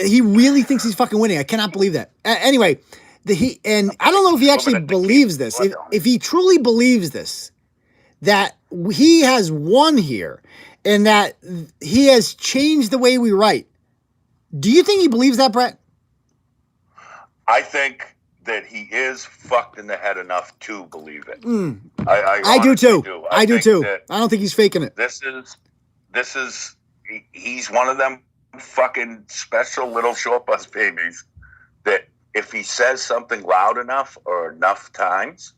he really thinks he's fucking winning. I cannot believe that. Anyway, and I don't know if he actually believes this. If he truly believes this, that he has won here and that he has changed the way we write. Do you think he believes that, Brett? I think that he is fucked in the head enough to believe it. I do too. I do too. I don't think he's faking it. He's one of them fucking special little short bus babies that if he says something loud enough or enough times,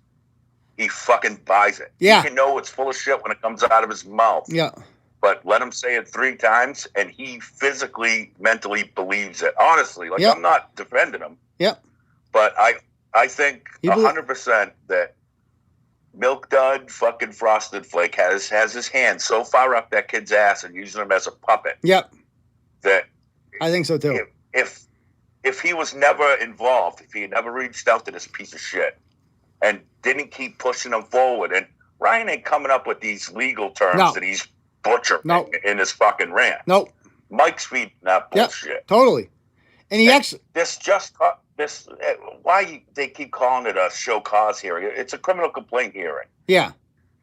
he fucking buys it. Yeah. You can know it's full of shit when it comes out of his mouth. Yeah. But let him say it 3 times and he physically, mentally believes it. Honestly, like, yep. I'm not defending him. Yep. But I think 100% that Milk Dud fucking Frosted Flake has his hand so far up that kid's ass and using him as a puppet. Yep. That I think so too. If he was never involved, if he had never reached out to this piece of shit and didn't keep pushing him forward, and Ryan ain't coming up with these legal terms that he's butchering in his fucking rant. Nope. Mike's feeding that bullshit. Yep, totally. And he actually... Why they keep calling it a show cause hearing? It's a criminal complaint hearing. Yeah.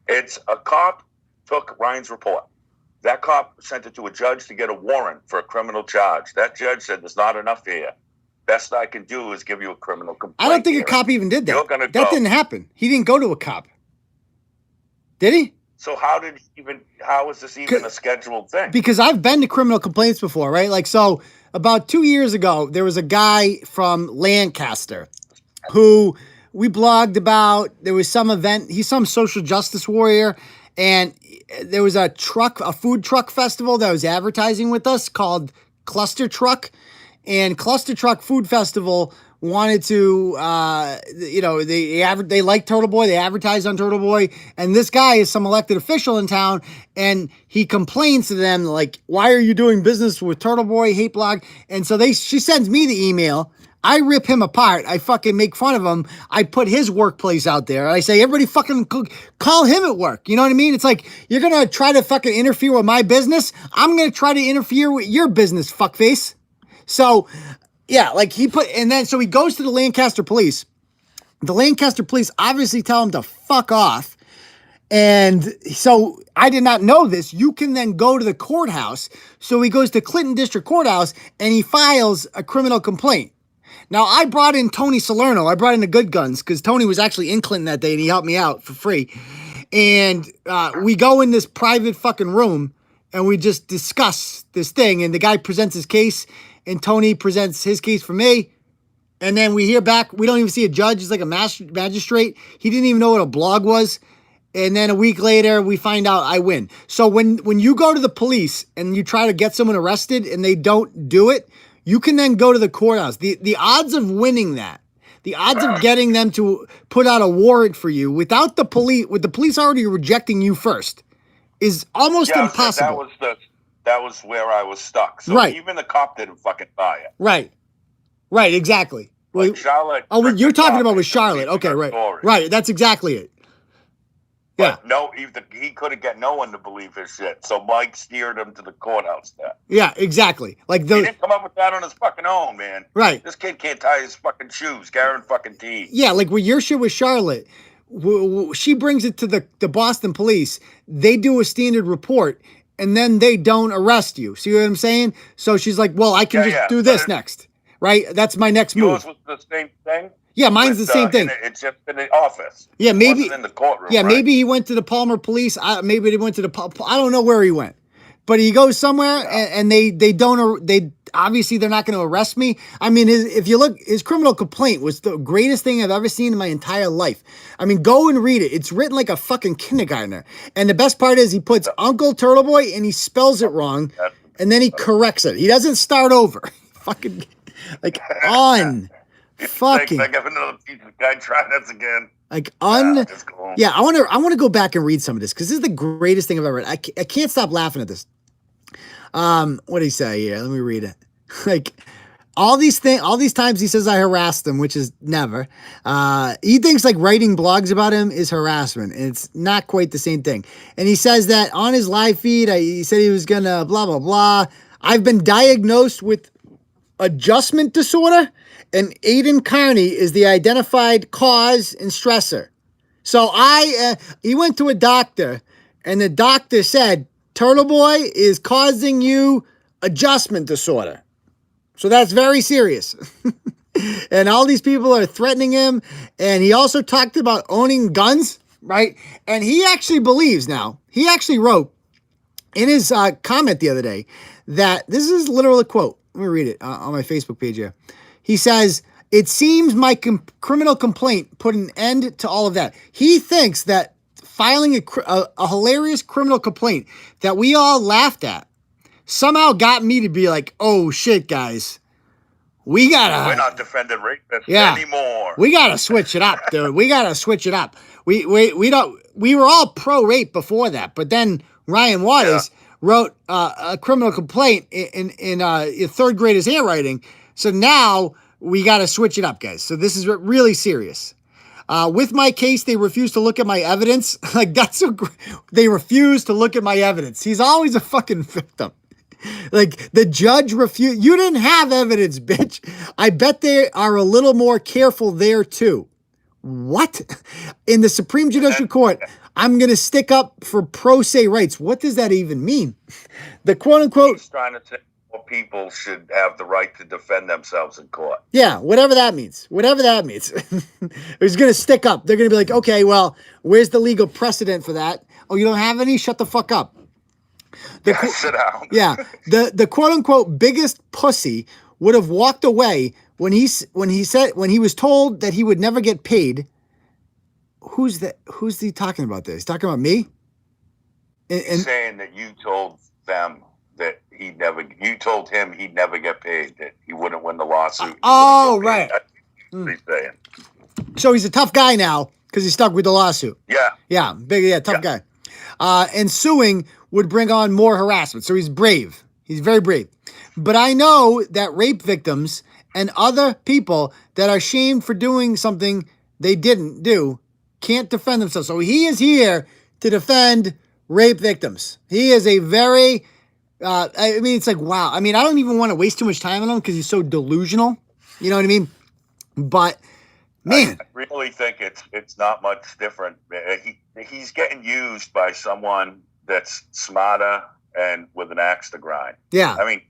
It's a cop took Ryan's report. That cop sent it to a judge to get a warrant for a criminal charge. That judge said, there's not enough here. Best I can do is give you a criminal complaint. I don't think a cop even did that. That didn't happen. He didn't go to a cop. Did he? So how is this even a scheduled thing? Because I've been to criminal complaints before, right? Like, so about 2 years ago, there was a guy from Lancaster who we blogged about. There was some event. He's some social justice warrior. And there was a food truck festival that was advertising with us called Cluster Truck. And Cluster Truck Food Festival wanted to, they like Turtle Boy. They advertise on Turtle Boy. And this guy is some elected official in town. And he complains to them, like, why are you doing business with Turtle Boy, hate blog? And so she sends me the email. I rip him apart. I fucking make fun of him. I put his workplace out there. I say, everybody fucking call him at work. You know what I mean? It's like, you're going to try to fucking interfere with my business. I'm going to try to interfere with your business, fuckface. So, yeah, like so he goes to the Lancaster police. The Lancaster police obviously tell him to fuck off. And so I did not know this. You can then go to the courthouse. So he goes to Clinton District Courthouse and he files a criminal complaint. Now, I brought in Tony Salerno. I brought in the good guns because Tony was actually in Clinton that day and he helped me out for free. And we go in this private fucking room and we just discuss this thing. And the guy presents his case and Tony presents his case for me. And then we hear back. We don't even see a judge. It's like a magistrate. He didn't even know what a blog was. And then a week later, we find out I win. So when you go to the police and you try to get someone arrested and they don't do it, you can then go to the courthouse. The odds of winning that, the odds of getting them to put out a warrant for you without the police, with the police already rejecting you first, is almost impossible. That was where I was stuck. So right. Even the cop didn't fucking buy it. Right, exactly. Like Charlotte. Oh, what you're talking about was Charlotte. Okay, right. Story. Right, that's exactly it. Yeah. But no, he couldn't get no one to believe his shit. So Mike steered him to the courthouse there. Yeah, exactly. Like he didn't come up with that on his fucking own, man. Right. This kid can't tie his fucking shoes. Garen fucking T. Yeah, like with your shit with Charlotte, she brings it to the Boston police. They do a standard report, and then they don't arrest you. See what I'm saying? So she's like, well, I can just do this next. Right? That's my next move. Yours was the same thing? Yeah, mine's the same thing. It's just in the office. Yeah, maybe it wasn't in the courtroom. Yeah, right? maybe he went to the Palmer police. Maybe they went to I don't know where he went, but he goes somewhere, and they obviously they're not going to arrest me. I mean, if you look, his criminal complaint was the greatest thing I've ever seen in my entire life. I mean, go and read it. It's written like a fucking kindergartner. And the best part is he puts Uncle Turtle Boy and he spells it wrong, and then he corrects it. He doesn't start over. Fucking like on. Fucking. I got another piece of guy. Try this again. Like yeah. I want to go back and read some of this because this is the greatest thing I've ever read. I can't stop laughing at this. What did he say here? Let me read it. Like all these times he says I harassed him, which is never. He thinks like writing blogs about him is harassment, and it's not quite the same thing. And he says that on his live feed, he said he was gonna blah blah blah. I've been diagnosed with adjustment disorder. And Aiden Carney is the identified cause and stressor. So he went to a doctor, and the doctor said, Turtle Boy is causing you adjustment disorder. So that's very serious. And all these people are threatening him. And he also talked about owning guns, right? And he actually believes now. He actually wrote in his comment the other day that this is literally a quote. Let me read it on my Facebook page here. He says, it seems my criminal complaint put an end to all of that. He thinks that filing a hilarious criminal complaint that we all laughed at somehow got me to be like, oh, shit, guys. We're not defending rapists anymore. We got to switch it up, dude. We got to switch it up. We were all pro-rape before that, but then Ryan Waters wrote a criminal complaint in third grader's handwriting. So now we got to switch it up, guys. So this is really serious. With my case, they refuse to look at my evidence. Like that's so they refuse to look at my evidence. He's always a fucking victim. Like the judge refused. You didn't have evidence, bitch. I bet they are a little more careful there too. What? In the Supreme Judicial Court, I'm going to stick up for pro se rights. What does that even mean? The quote unquote. He's trying to say more people should have the right to defend themselves in court. Yeah, whatever that means. Whatever that means. He's going to stick up. They're going to be like, okay, well, where's the legal precedent for that? Oh, you don't have any? Shut the fuck up. Sit down. Yeah. The quote unquote biggest pussy would have walked away when he was told that he would never get paid. Who's he talking about this? He's talking about me? And saying that you told them that you told him he'd never get paid, that he wouldn't win the lawsuit. Oh, right. He's saying. So he's a tough guy now because he's stuck with the lawsuit. Yeah. Yeah, tough guy. And suing would bring on more harassment. So he's brave. He's very brave. But I know that rape victims and other people that are shamed for doing something they didn't do can't defend themselves. So he is here to defend rape victims. He is a very, I mean, it's like, wow. I mean, I don't even want to waste too much time on him because he's so delusional. You know what I mean? But, man. I really think it's not much different. He's getting used by someone that's smarter and with an axe to grind. Yeah. I mean,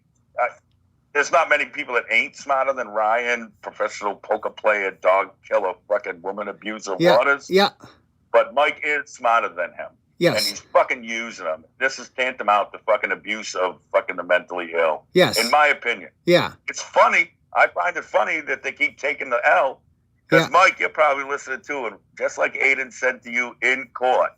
there's not many people that ain't smarter than Ryan, professional poker player, dog killer, fucking woman abuser, Waters. Yeah. But Mike is smarter than him. Yes. And he's fucking using them. This is tantamount to fucking abuse of fucking the mentally ill. Yes. In my opinion. Yeah. It's funny. I find it funny that they keep taking the L. Because, Mike, you're probably listening to it. Just like Aiden said to you in court,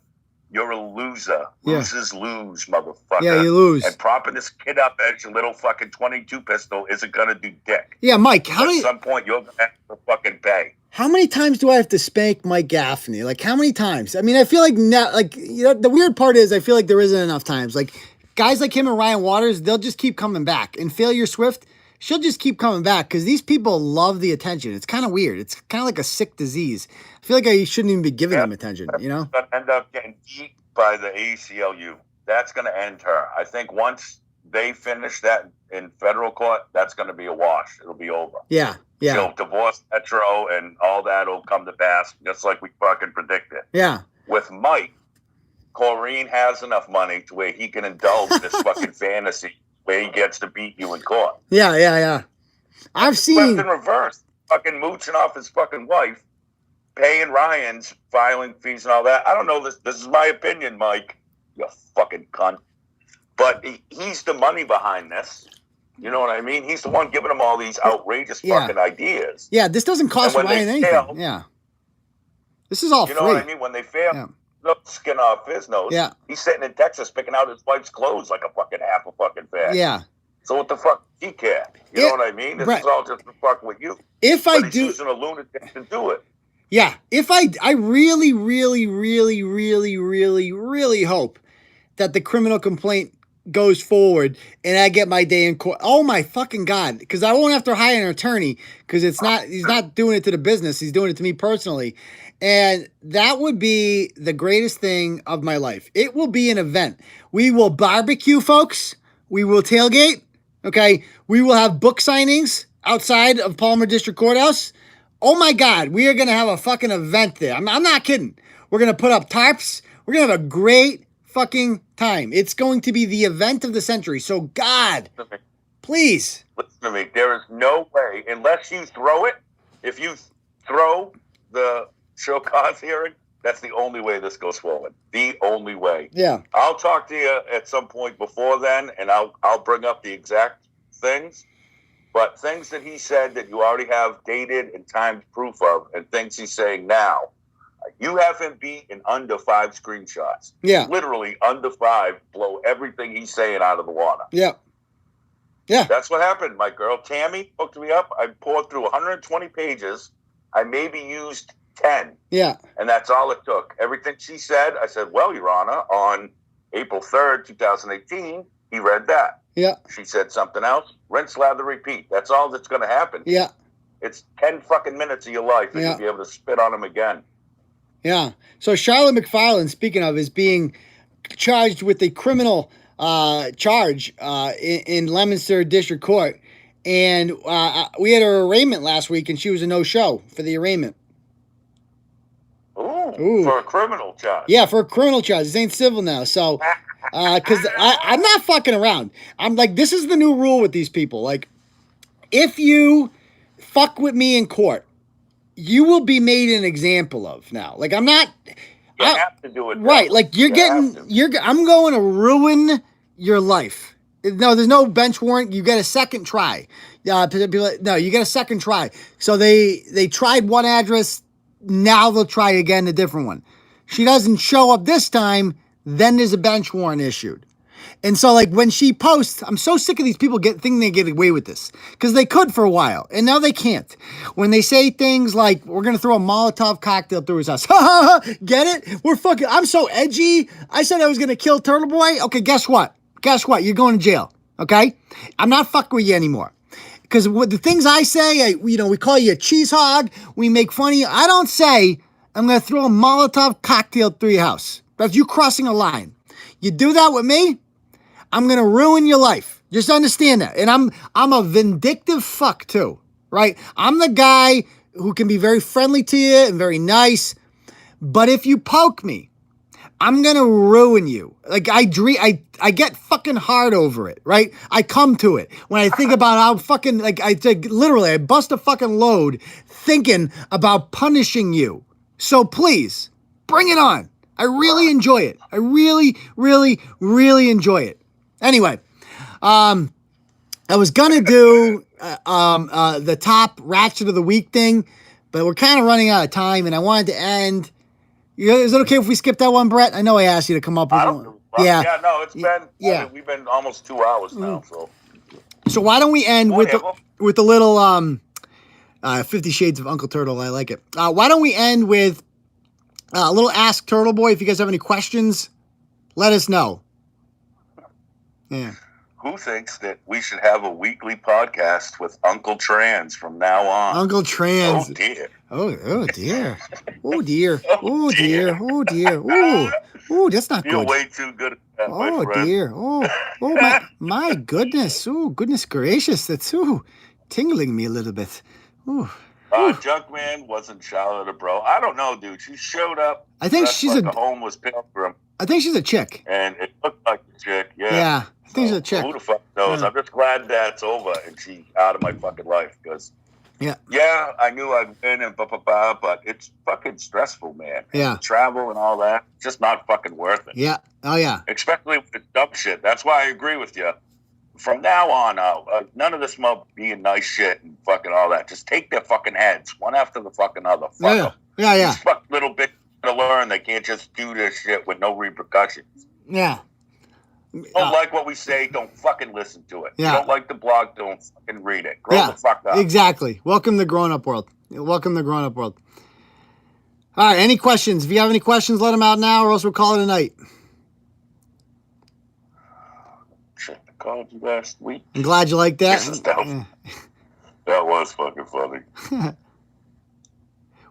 you're a loser. Yeah. Losers lose, motherfucker. Yeah, you lose. And propping this kid up as your little fucking 22 pistol isn't going to do dick. Yeah, Mike, At some point, you're going to have to fucking pay. How many times do I have to spank Mike Gaffney? Like, how many times? I mean, I feel like now, like, you know, the weird part is I feel like there isn't enough times. Like, guys like him and Ryan Waters, they'll just keep coming back. And Failure Swift, she'll just keep coming back because these people love the attention. It's kind of weird. It's kind of like a sick disease. I feel like I shouldn't even be giving them attention, you know? Going to end up getting eaten by the ACLU. That's going to end her. I think once they finish that in federal court, that's going to be a wash. It'll be over. Yeah. Yeah. She'll divorce Metro and all that will come to pass, just like we fucking predicted. Yeah. With Mike, Corrine has enough money to where he can indulge this fucking fantasy where he gets to beat you in court. Yeah. I've seen. Left in reverse. Fucking mooching off his fucking wife, paying Ryan's filing fees and all that. I don't know. This is my opinion, Mike. You fucking cunt. But he's the money behind this. You know what I mean? He's the one giving them all these outrageous fucking ideas. Yeah, this doesn't cost Ryan anything. Fail, yeah. This is all free. You know what I mean? When they fail, no skin off his nose. Yeah. He's sitting in Texas picking out his wife's clothes like a fucking half a fucking bag. Yeah. So what the fuck does he care? You know what I mean? This is all just to fuck with you. If I do, he's using a lunatic to do it. Yeah. If I really hope that the criminal complaint goes forward and I get my day in court. Oh my fucking God. Because I won't have to hire an attorney because he's not doing it to the business. He's doing it to me personally. And that would be the greatest thing of my life. It will be an event. We will barbecue, folks. We will tailgate. Okay. We will have book signings outside of Palmer District Courthouse. Oh my God. We are going to have a fucking event there. I'm not kidding. We're going to put up tarps. We're going to have a great fucking time. It's going to be the event of the century. So God, please. Listen to me. There is no way, unless you throw it, if you throw the show cause hearing, that's the only way this goes forward. The only way. Yeah. I'll talk to you at some point before then, and I'll bring up the exact things. But things that he said that you already have dated and timed proof of, and things he's saying now, you have him beat in under 5 screenshots. Yeah. Literally under 5, blow everything he's saying out of the water. Yeah. Yeah. That's what happened. My girl Tammy hooked me up. I poured through 120 pages. I maybe used 10. Yeah. And that's all it took. Everything she said, I said, well, Your Honor, on April 3rd, 2018, he read that. Yeah. She said something else. Rinse, lather, repeat. That's all that's going to happen. Yeah. It's 10 fucking minutes of your life and you'll be able to spit on him again. Yeah. So Charlotte McFarland, speaking of, is being charged with a criminal charge in Leominster District Court. And we had her arraignment last week, and she was a no-show for the arraignment. Ooh. For a criminal charge. Yeah, for a criminal charge. This ain't civil now. So, because I'm not fucking around. I'm like, this is the new rule with these people. Like, if you fuck with me in court, you will be made an example of now. Like, I'm not. You have to do it. Right. Like, I'm going to ruin your life. No, there's no bench warrant. You get a second try. No, you get a second try. So they tried one address. Now they'll try again a different one. She doesn't show up this time. Then there's a bench warrant issued. And so, like, when she posts, I'm so sick of these people thinking they get away with this. Because they could for a while, and now they can't. When they say things like, we're going to throw a Molotov cocktail through his house. Get it? I'm so edgy. I said I was going to kill Turtle Boy. Okay, guess what? Guess what? You're going to jail. Okay? I'm not fucking with you anymore. Because with the things I say, we call you a cheese hog. We make fun of you. I don't say, I'm going to throw a Molotov cocktail through your house. That's you crossing a line. You do that with me, I'm going to ruin your life. Just understand that. And I'm a vindictive fuck too, right? I'm the guy who can be very friendly to you and very nice. But if you poke me, I'm going to ruin you. Like I get fucking hard over it, right? I come to it when I think about how fucking, literally, I bust a fucking load thinking about punishing you. So please, bring it on. I really enjoy it. I really, really, really enjoy it. Anyway, I was gonna do the top Ratchet of the Week thing, but we're kind of running out of time, and I wanted to end. Is it okay if we skip that one, Brett? I know I asked you to come up with one. Yeah, no, it's been. Yeah, we've been almost 2 hours now. So why don't we end with the little 50 Shades of Uncle Turtle? I like it. Why don't we end with a little Ask Turtle Boy? If you guys have any questions, let us know. Yeah. Who thinks that we should have a weekly podcast with Uncle Trans from now on? Uncle Trans. Oh dear. Oh dear. Oh dear. Oh dear. Oh dear. Oh, that's not good. You're way too good at that, my friend. Dear. Oh my goodness. Oh, goodness gracious. That's tingling me a little bit. Junkman wasn't Charlotte, bro. I don't know, dude. She showed up. I think she's like a homeless pilgrim. I think she's a chick. And it looked like a chick. Yeah. Yeah. I think she's a chick. Who the fuck knows? Yeah. I'm just glad that's over and she's out of my fucking life because. Yeah, I knew I'd win and but it's fucking stressful, man. Yeah. Travel and all that, just not fucking worth it. Yeah. Oh, yeah. Especially with the dumb shit. That's why I agree with you. From now on out, none of this being nice shit and fucking all that. Just take their fucking heads, one after the fucking other. Fuck them. Yeah. These fuck little bits to learn. They can't just do this shit with no repercussions. Yeah. Don't like what we say, don't fucking listen to it. Yeah. You don't like the blog, don't fucking read it. Grow the fuck up. Exactly. Welcome to the grown-up world. Welcome to the grown-up world. All right, any questions? If you have any questions, let them out now or else we'll call it a night. Shit, I called you last week. I'm glad you liked that. That was fucking funny.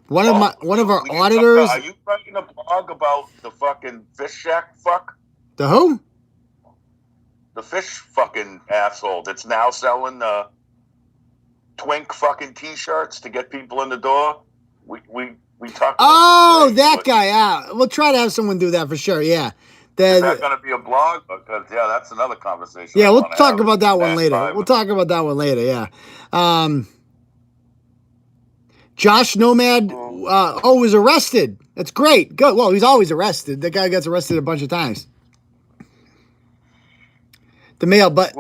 One of our auditors... Are you writing a blog about the fucking fish shack fuck? The who? The fish fucking asshole that's now selling twink fucking t-shirts to get people in the door. We talked about that guy. Yeah. We'll try to have someone do that for sure. Yeah. Is that going to be a blog? Because, that's another conversation. Yeah, we'll talk about that one later. We'll talk about that one later, yeah. Josh Nomad was arrested. That's great. Good. Well, he's always arrested. That guy gets arrested a bunch of times. The mail, but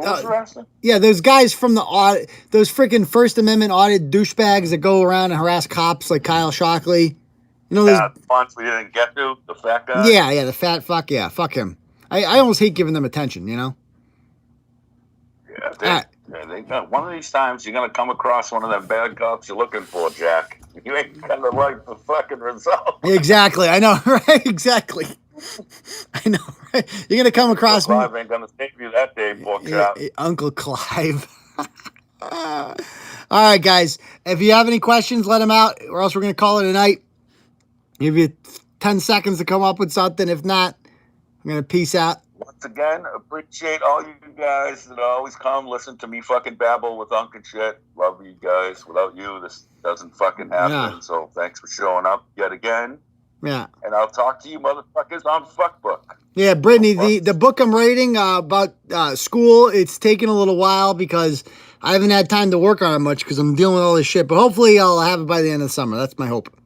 those guys from the audit, those freaking First Amendment audit douchebags that go around and harass cops like Kyle Shockley. You know, the ones we didn't get to, the fat guy. Yeah, the fat fuck. Yeah, fuck him. I almost hate giving them attention. You know. Yeah, they one of these times you're gonna come across one of them bad cops you're looking for, Jack. You ain't gonna like the fucking result. Exactly. I know. Right. Exactly. I know, right? You're going to come across... Clive ain't going to save you that day, poor chap. Uncle Clive. All right, guys. If you have any questions, let them out, or else we're going to call it a night. Give you 10 seconds to come up with something. If not, I'm going to peace out. Once again, appreciate all you guys that always come listen to me fucking babble with Uncle shit. Love you guys. Without you, this doesn't fucking happen. Yeah. So thanks for showing up yet again. Yeah. And I'll talk to you motherfuckers on Fuckbook. Yeah, Brittany, the book I'm writing about school, it's taken a little while because I haven't had time to work on it much because I'm dealing with all this shit. But hopefully I'll have it by the end of the summer. That's my hope.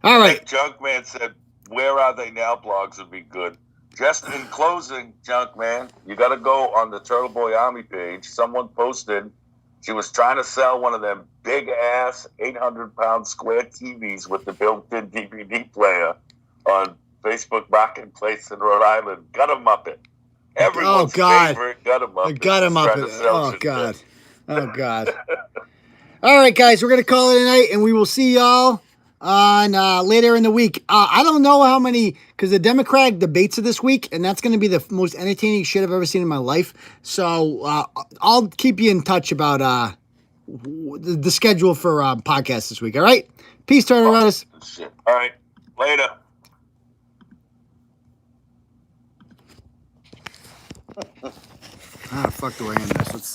All right. Junkman said, where are they now? Blogs would be good. Just in closing, Junkman, you got to go on the Turtle Boy Army page. Someone posted she was trying to sell one of them big-ass 800-pound square TVs with the built-in DVD player on Facebook Marketplace in Rhode Island. Got 'em up it. Everyone's favorite gut him up. A gut him up. Oh, God. Shit. Oh, God. All right, guys, we're going to call it a night, and we will see y'all on later in the week. I don't know how many, because the Democratic debates are this week, and that's going to be the most entertaining shit I've ever seen in my life. So I'll keep you in touch about the schedule for podcasts this week. All right? Peace, Turtle Riders. All right. Later. How the fuck do I end this? Let's see.